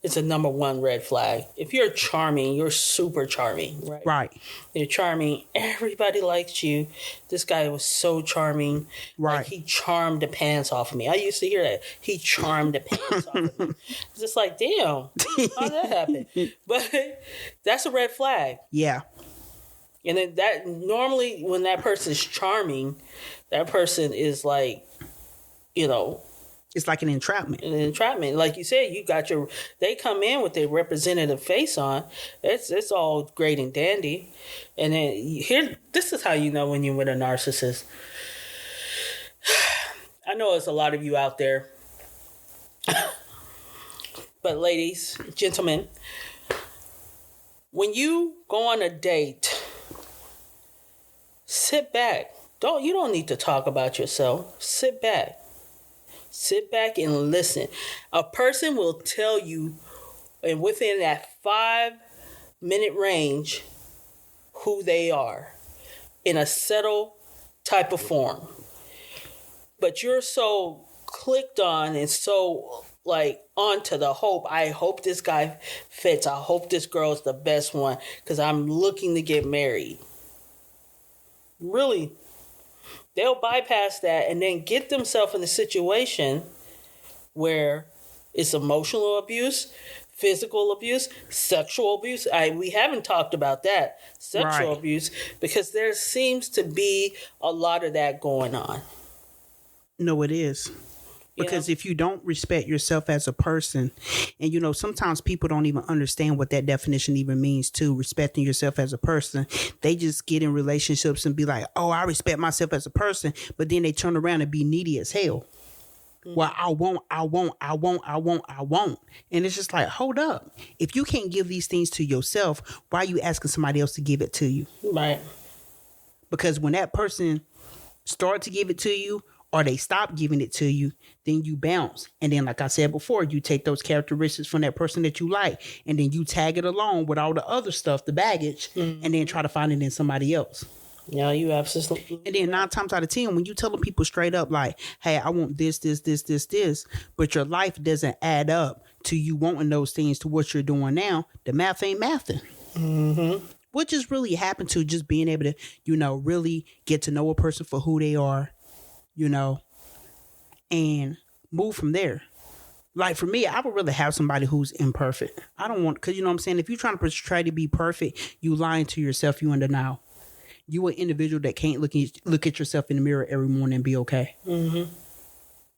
is a number one red flag. If you're charming, you're super charming, right? Right. You're charming. Everybody likes you. This guy was so charming. Right. Like, he charmed the pants off of me. I used to hear that. He charmed the pants off of me. It's just like, damn, how'd that happen? But that's a red flag. Yeah. And then that, normally when that person's charming, that person is like, it's like an entrapment. Like you said, they come in with their representative face on. It's all great and dandy. And then this is how you know when you're with a narcissist. I know there's a lot of you out there. But ladies, gentlemen, when you go on a date, sit back. You don't need to talk about yourself. Sit back. Sit back and listen. A person will tell you, and within that 5-minute range, who they are in a settled type of form. But you're so clicked on and so onto the hope. I hope this guy fits. I hope this girl's the best one because I'm looking to get married. Really. They'll bypass that and then get themselves in a situation where it's emotional abuse, physical abuse, sexual abuse. We haven't talked about that, sexual abuse, because there seems to be a lot of that going on. No, it is. You know? Because if you don't respect yourself as a person, and sometimes people don't even understand what that definition even means too, respecting yourself as a person. They just get in relationships and be like, oh, I respect myself as a person, but then they turn around and be needy as hell. Well, I won't, I won't, I won't, I won't, I won't. And it's just like, hold up. If you can't give these things to yourself, why are you asking somebody else to give it to you? Right. Because when that person start to give it to you, or they stop giving it to you, then you bounce. And then, like I said before, you take those characteristics from that person that you like, and then you tag it along with all the other stuff, the baggage, and then try to find it in somebody else. Yeah, you absolutely. And then 9 times out of 10, when you telling people straight up, like, hey, I want this, but your life doesn't add up to you wanting those things to what you're doing now, the math ain't mathing. What just really happened to just being able to, really get to know a person for who they are, and move from there. Like for me, I would rather have somebody who's imperfect. I don't want, because you know what I'm saying? If you're trying to try to be perfect, you lying to yourself, you in denial. You an individual that can't look at yourself in the mirror every morning and be okay.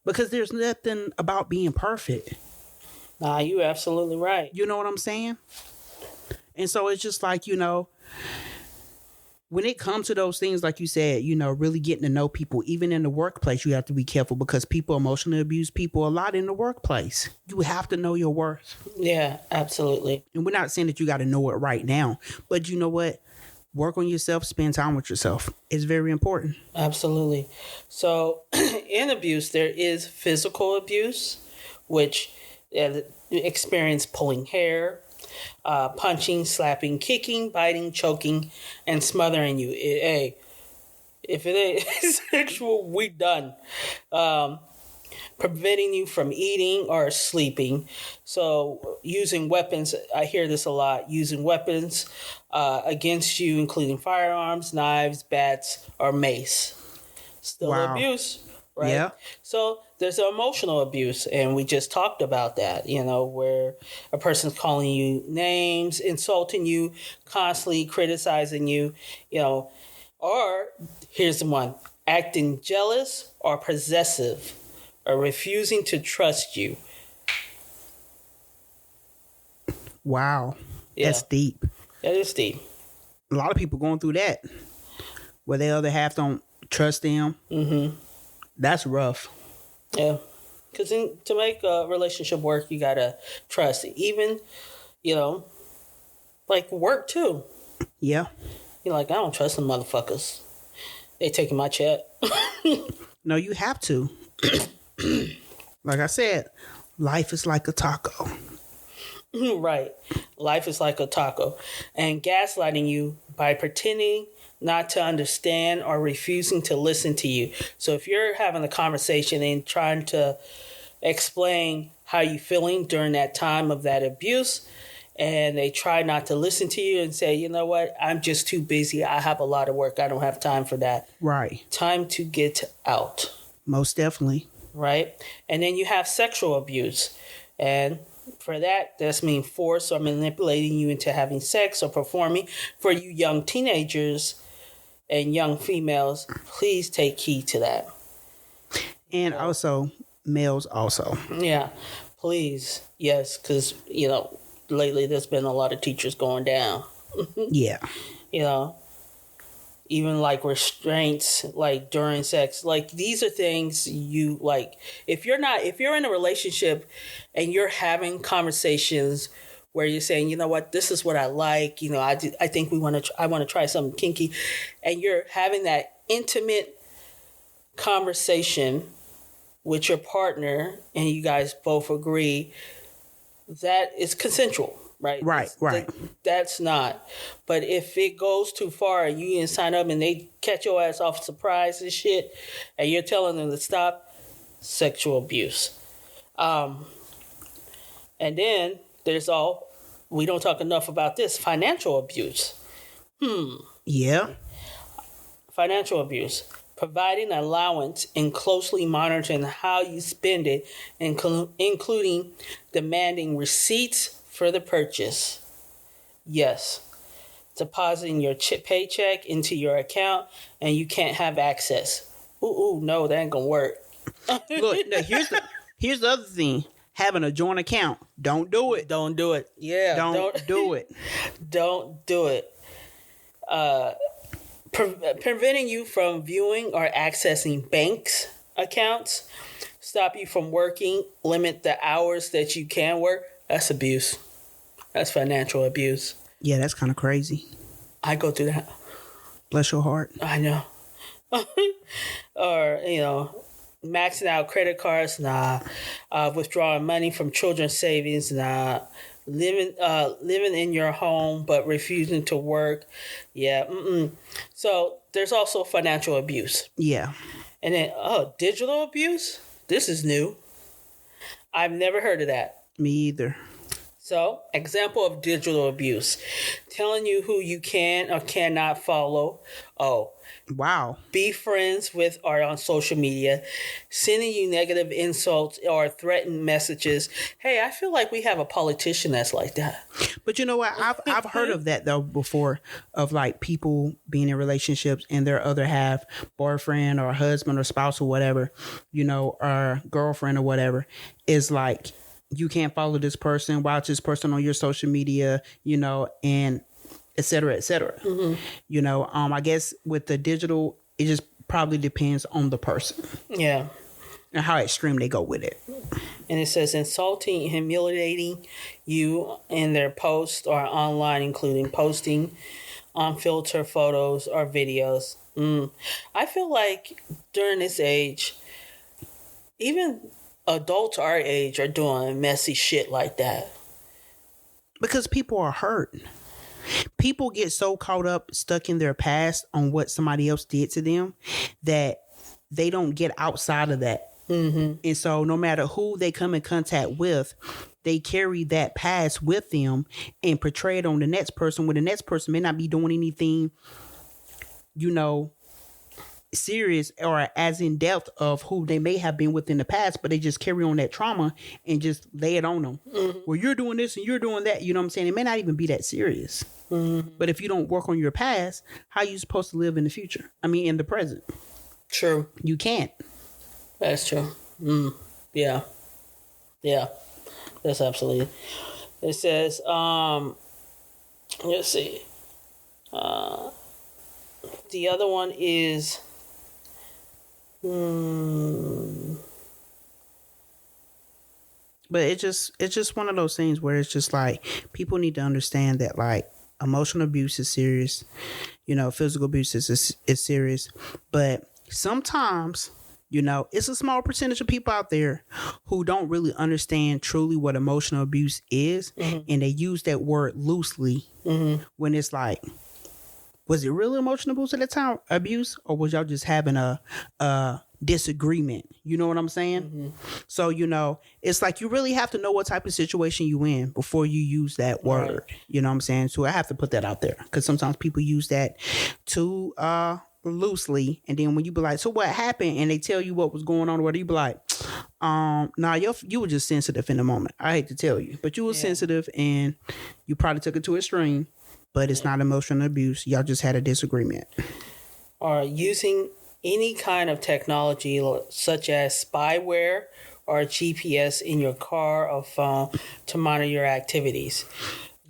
Because there's nothing about being perfect. Nah, you absolutely right. You know what I'm saying? And so it's just like, when it comes to those things, like you said, really getting to know people, even in the workplace, you have to be careful because people emotionally abuse people a lot in the workplace. You have to know your worth. Yeah, absolutely. And we're not saying that you got to know it right now, but you know what? Work on yourself, spend time with yourself. It's very important. Absolutely. So in abuse, there is physical abuse, which experience pulling hair, punching, slapping, kicking, biting, choking, and smothering you. If it ain't sexual, we done. Preventing you from eating or sleeping. So using weapons, I hear this a lot, using weapons against you, including firearms, knives, bats, or mace. Still abuse, right? Yeah. So there's emotional abuse, and we just talked about that, where a person's calling you names, insulting you, constantly criticizing you, or here's the one, acting jealous or possessive, or refusing to trust you. Wow. Yeah. That's deep. That is deep. A lot of people going through that, where the other half don't trust them. That's rough. Yeah. Because to make a relationship work, you got to trust. Even, like work too. Yeah. You're like, I don't trust them motherfuckers. They taking my check. No, you have to. Like I said, life is like a taco. Right. Life is like a taco. And gaslighting you by pretending not to understand or refusing to listen to you. So if you're having a conversation and trying to explain how you're feeling during that time of that abuse, and they try not to listen to you and say, you know what, I'm just too busy. I have a lot of work. I don't have time for that. Right. Time to get out. Most definitely. Right? And then you have sexual abuse. And for that's mean force or manipulating you into having sex or performing. For you young teenagers and young females, please take heed to that. And also, males also. Yeah, please. Yes, because, lately there's been a lot of teachers going down. Yeah. Even like restraints, like during sex, like these are things you like. If you're in a relationship and you're having conversations where you're saying, you know what, this is what I like, I think I want to try something kinky, and you're having that intimate conversation with your partner, and you guys both agree that is consensual. Right. Right. That's not. But if it goes too far and you didn't sign up and they catch your ass off surprise and shit, and you're telling them to stop, sexual abuse. And then there's we don't talk enough about this, financial abuse. Yeah. Financial abuse. Providing allowance and closely monitoring how you spend it, including demanding receipts for the purchase. Yes. Depositing your paycheck into your account and you can't have access. No, that ain't gonna work. Look, now here's the other thing. Having a joint account, don't do it. Don't do it. Yeah, Don't do it. Don't do it. Preventing you from viewing or accessing banks accounts, stop you from working, limit the hours that you can work. That's abuse. That's financial abuse. Yeah, that's kind of crazy. I go through that. Bless your heart. I know. Or, maxing out credit cards, nah. Withdrawing money from children's savings, nah. Living in your home but refusing to work, yeah. So there's also financial abuse. Yeah. And then, digital abuse? This is new. I've never heard of that. Me either. So, example of digital abuse. Telling you who you can or cannot follow. Oh. Wow. Be friends with or on social media. Sending you negative insults or threatened messages. Hey, I feel like we have a politician that's like that. But you know what? I've heard of that though before, of like people being in relationships and their other half, boyfriend or husband or spouse or whatever, or girlfriend or whatever, is like, you can't follow this person, watch this person on your social media, and et cetera, et cetera. Mm-hmm. I guess with the digital, it just probably depends on the person. Yeah. And how extreme they go with it. And it says insulting, humiliating you in their posts or online, including posting unfiltered photos or videos. I feel like during this age, even adults our age are doing messy shit like that. Because people are hurt. People get so caught up, stuck in their past on what somebody else did to them, that they don't get outside of that. Mm-hmm. And so no matter who they come in contact with, they carry that past with them and portray it on the next person, when the next person may not be doing anything, serious or as in depth of who they may have been with in the past, but they just carry on that trauma and just lay it on them. Mm-hmm. Well, you're doing this and you're doing that. You know what I'm saying? It may not even be that serious. Mm-hmm. But if you don't work on your past, how are you supposed to live in the future? I mean, in the present. True. You can't. That's true. Yeah. Yeah. That's absolutely. It says, let's see. The other one is, but it's just one of those things where it's just like, people need to understand that like emotional abuse is serious, physical abuse is serious, but sometimes, it's a small percentage of people out there who don't really understand truly what emotional abuse is, and they use that word loosely, when it's like, was it really emotional abuse at the time, abuse, or was y'all just having a disagreement? You know what I'm saying? So, it's like you really have to know what type of situation you in before you use that word. Right. You know what I'm saying? So I have to put that out there, because sometimes people use that too loosely, and then when you be like, so what happened, and they tell you what was going on, or whatever, you be like, nah, you were just sensitive in the moment. I hate to tell you, but you were sensitive, and you probably took it to extreme. But it's not emotional abuse. Y'all just had a disagreement. Or using any kind of technology such as spyware or GPS in your car or phone to monitor your activities.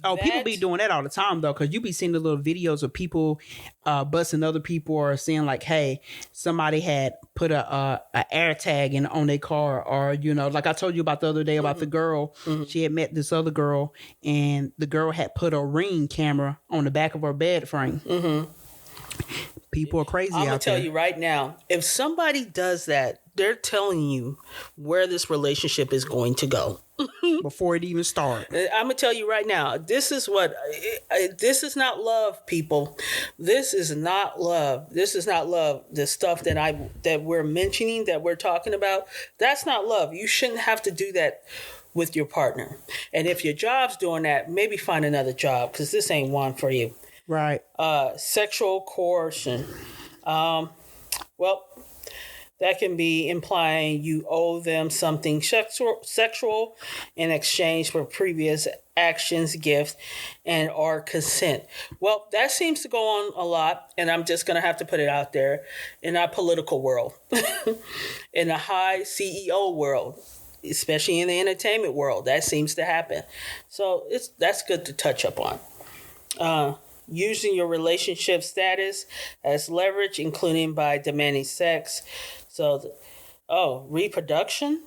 Oh, people be doing that all the time, though, because you be seeing the little videos of people busting other people, or saying like, hey, somebody had put a air tag on their car, or, like I told you about the other day about the girl. She had met this other girl, and the girl had put a Ring camera on the back of her bed frame. People are crazy out there. I'm going to tell you right now, if somebody does that, they're telling you where this relationship is going to go. Before it even starts. I'm going to tell you right now, this is not love, people. This is not love. This is not love. The stuff that we're mentioning, that we're talking about, that's not love. You shouldn't have to do that with your partner. And if your job's doing that, maybe find another job, because this ain't one for you. Right. Sexual coercion. Well, That can be implying you owe them something sexual in exchange for previous actions, gifts, and or consent. Well, that seems to go on a lot, and I'm just going to have to put it out there in our political world, in the high CEO world, especially in the entertainment world. That seems to happen. So that's good to touch up on. Using your relationship status as leverage, including by demanding sex. So, reproductive.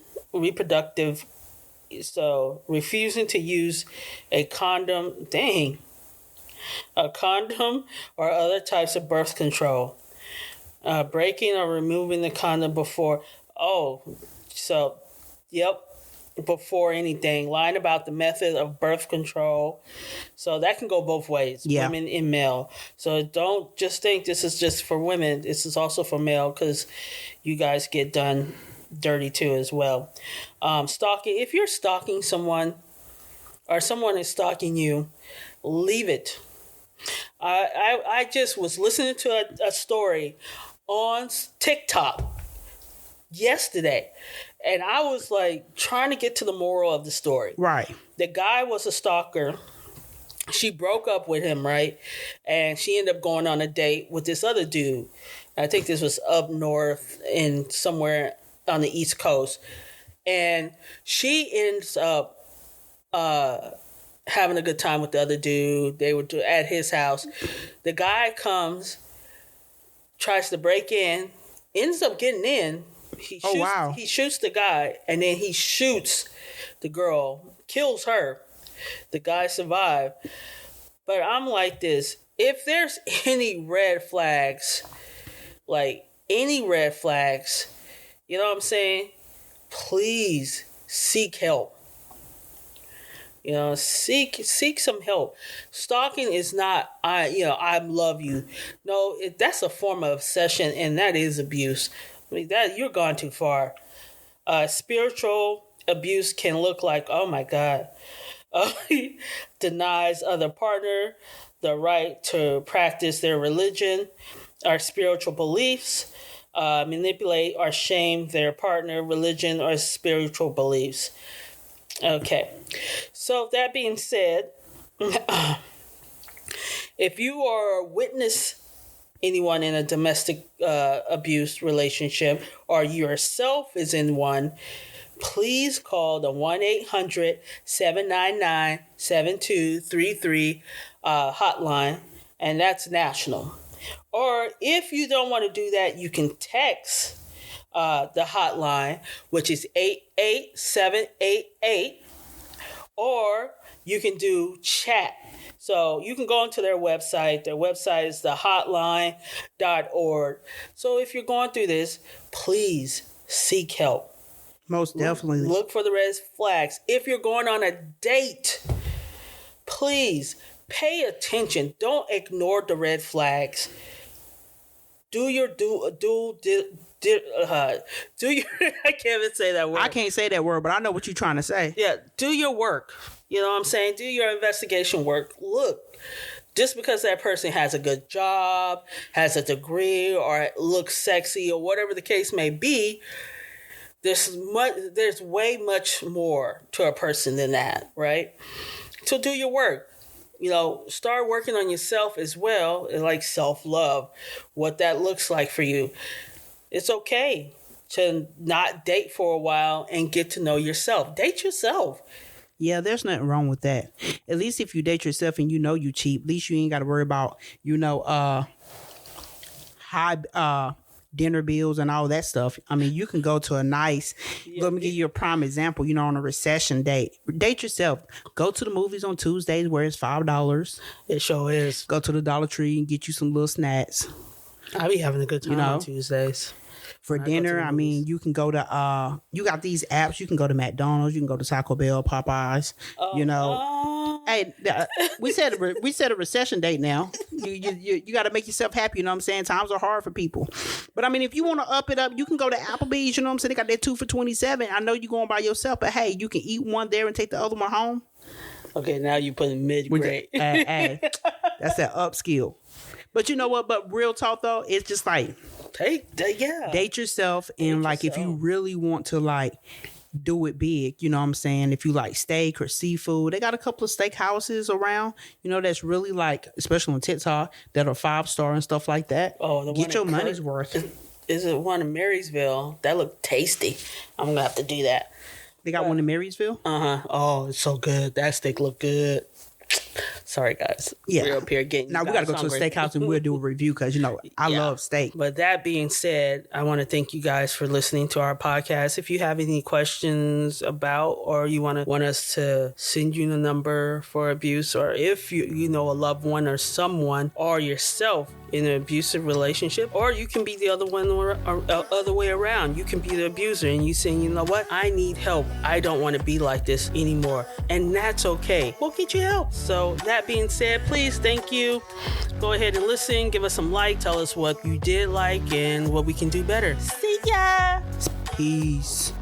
So, refusing to use a condom, a condom or other types of birth control. Breaking or removing the condom before, yep, before anything. Lying about the method of birth control. So that can go both ways, women and male. So don't just think this is just for women. This is also for male, because you guys get done dirty too as well. Stalking. If you're stalking someone or someone is stalking you, leave it. I just was listening to a story on TikTok yesterday, and I was like trying to get to the moral of the story. Right. The guy was a stalker. She broke up with him, right? And she ended up going on a date with this other dude. I think this was up north in somewhere on the East Coast. And she ends up having a good time with the other dude. They were at his house. The guy comes, tries to break in, ends up getting in. He shoots the guy, and then he shoots the girl, kills her. The guy survived. But I'm like this. If there's any red flags, you know what I'm saying? Please seek help. Seek some help. Stalking is not, I love you. No, that's a form of obsession, and that is abuse. I mean, that you're gone too far. Spiritual abuse can look like, oh my God, denies other partner the right to practice their religion or spiritual beliefs, manipulate or shame their partner, religion, or spiritual beliefs. Okay, so that being said, if you are witness anyone in a domestic abuse relationship, or yourself is in one, please call the 1-800-799-7233 hotline, and that's national. Or if you don't want to do that, you can text the hotline, which is 88788, or you can do chat. So you can go onto their website. Their website is thehotline.org. So if you're going through this, please seek help. Most definitely. Look for the red flags. If you're going on a date, please pay attention. Don't ignore the red flags. Do your I can't even say that word. I can't say that word, but I know what you're trying to say. Yeah, do your work. You know what I'm saying? Do your investigation work. Look, just because that person has a good job, has a degree, or looks sexy, or whatever the case may be, there's way much more to a person than that, right? So do your work. Start working on yourself as well, like self-love, what that looks like for you. It's okay to not date for a while and get to know yourself. Date yourself. Yeah, there's nothing wrong with that. At least if you date yourself and you cheap, at least you ain't got to worry about, high dinner bills and all that stuff. I mean, you can go to a nice, let me give you a prime example, on a recession date. Date yourself. Go to the movies on Tuesdays where it's $5. It sure is. Go to the Dollar Tree and get you some little snacks. I be having a good time on Tuesdays. For dinner, I mean, you can go to, you got these apps. You can go to McDonald's. You can go to Taco Bell, Popeyes. Hey, we said a recession date now. You got to make yourself happy. You know what I'm saying? Times are hard for people. But I mean, if you want to up it up, you can go to Applebee's. You know what I'm saying? They got that 2 for $27. I know you're going by yourself, but hey, you can eat one there and take the other one home. Okay, now you put in mid-grade. Hey, that's that upskill. But you know what? But real talk though, it's just like, Date yourself, and like if you really want to like do it big, you know what I'm saying? If you like steak or seafood, they got a couple of steak houses around, you know, that's really like, especially on TikTok, that are 5-star and stuff like that. Oh, get your money's worth. Is it one in Marysville? That looked tasty. I'm gonna have to do that. They got one in Marysville? Oh, it's so good. That steak looked good. Sorry, guys. Yeah. We're up here getting. Now we got to go to a steakhouse and we'll do a review because, you know, I love steak. But that being said, I want to thank you guys for listening to our podcast. If you have any questions about, or you want us to send you the number for abuse, or if you know a loved one or someone or yourself in an abusive relationship, or you can be the other one or other way around. You can be the abuser and you saying, you know what? I need help. I don't want to be like this anymore. And that's okay. We'll get you help. So that being said, please, thank you. Go ahead and listen. Give us some like. Tell us what you did like and what we can do better. See ya. Peace.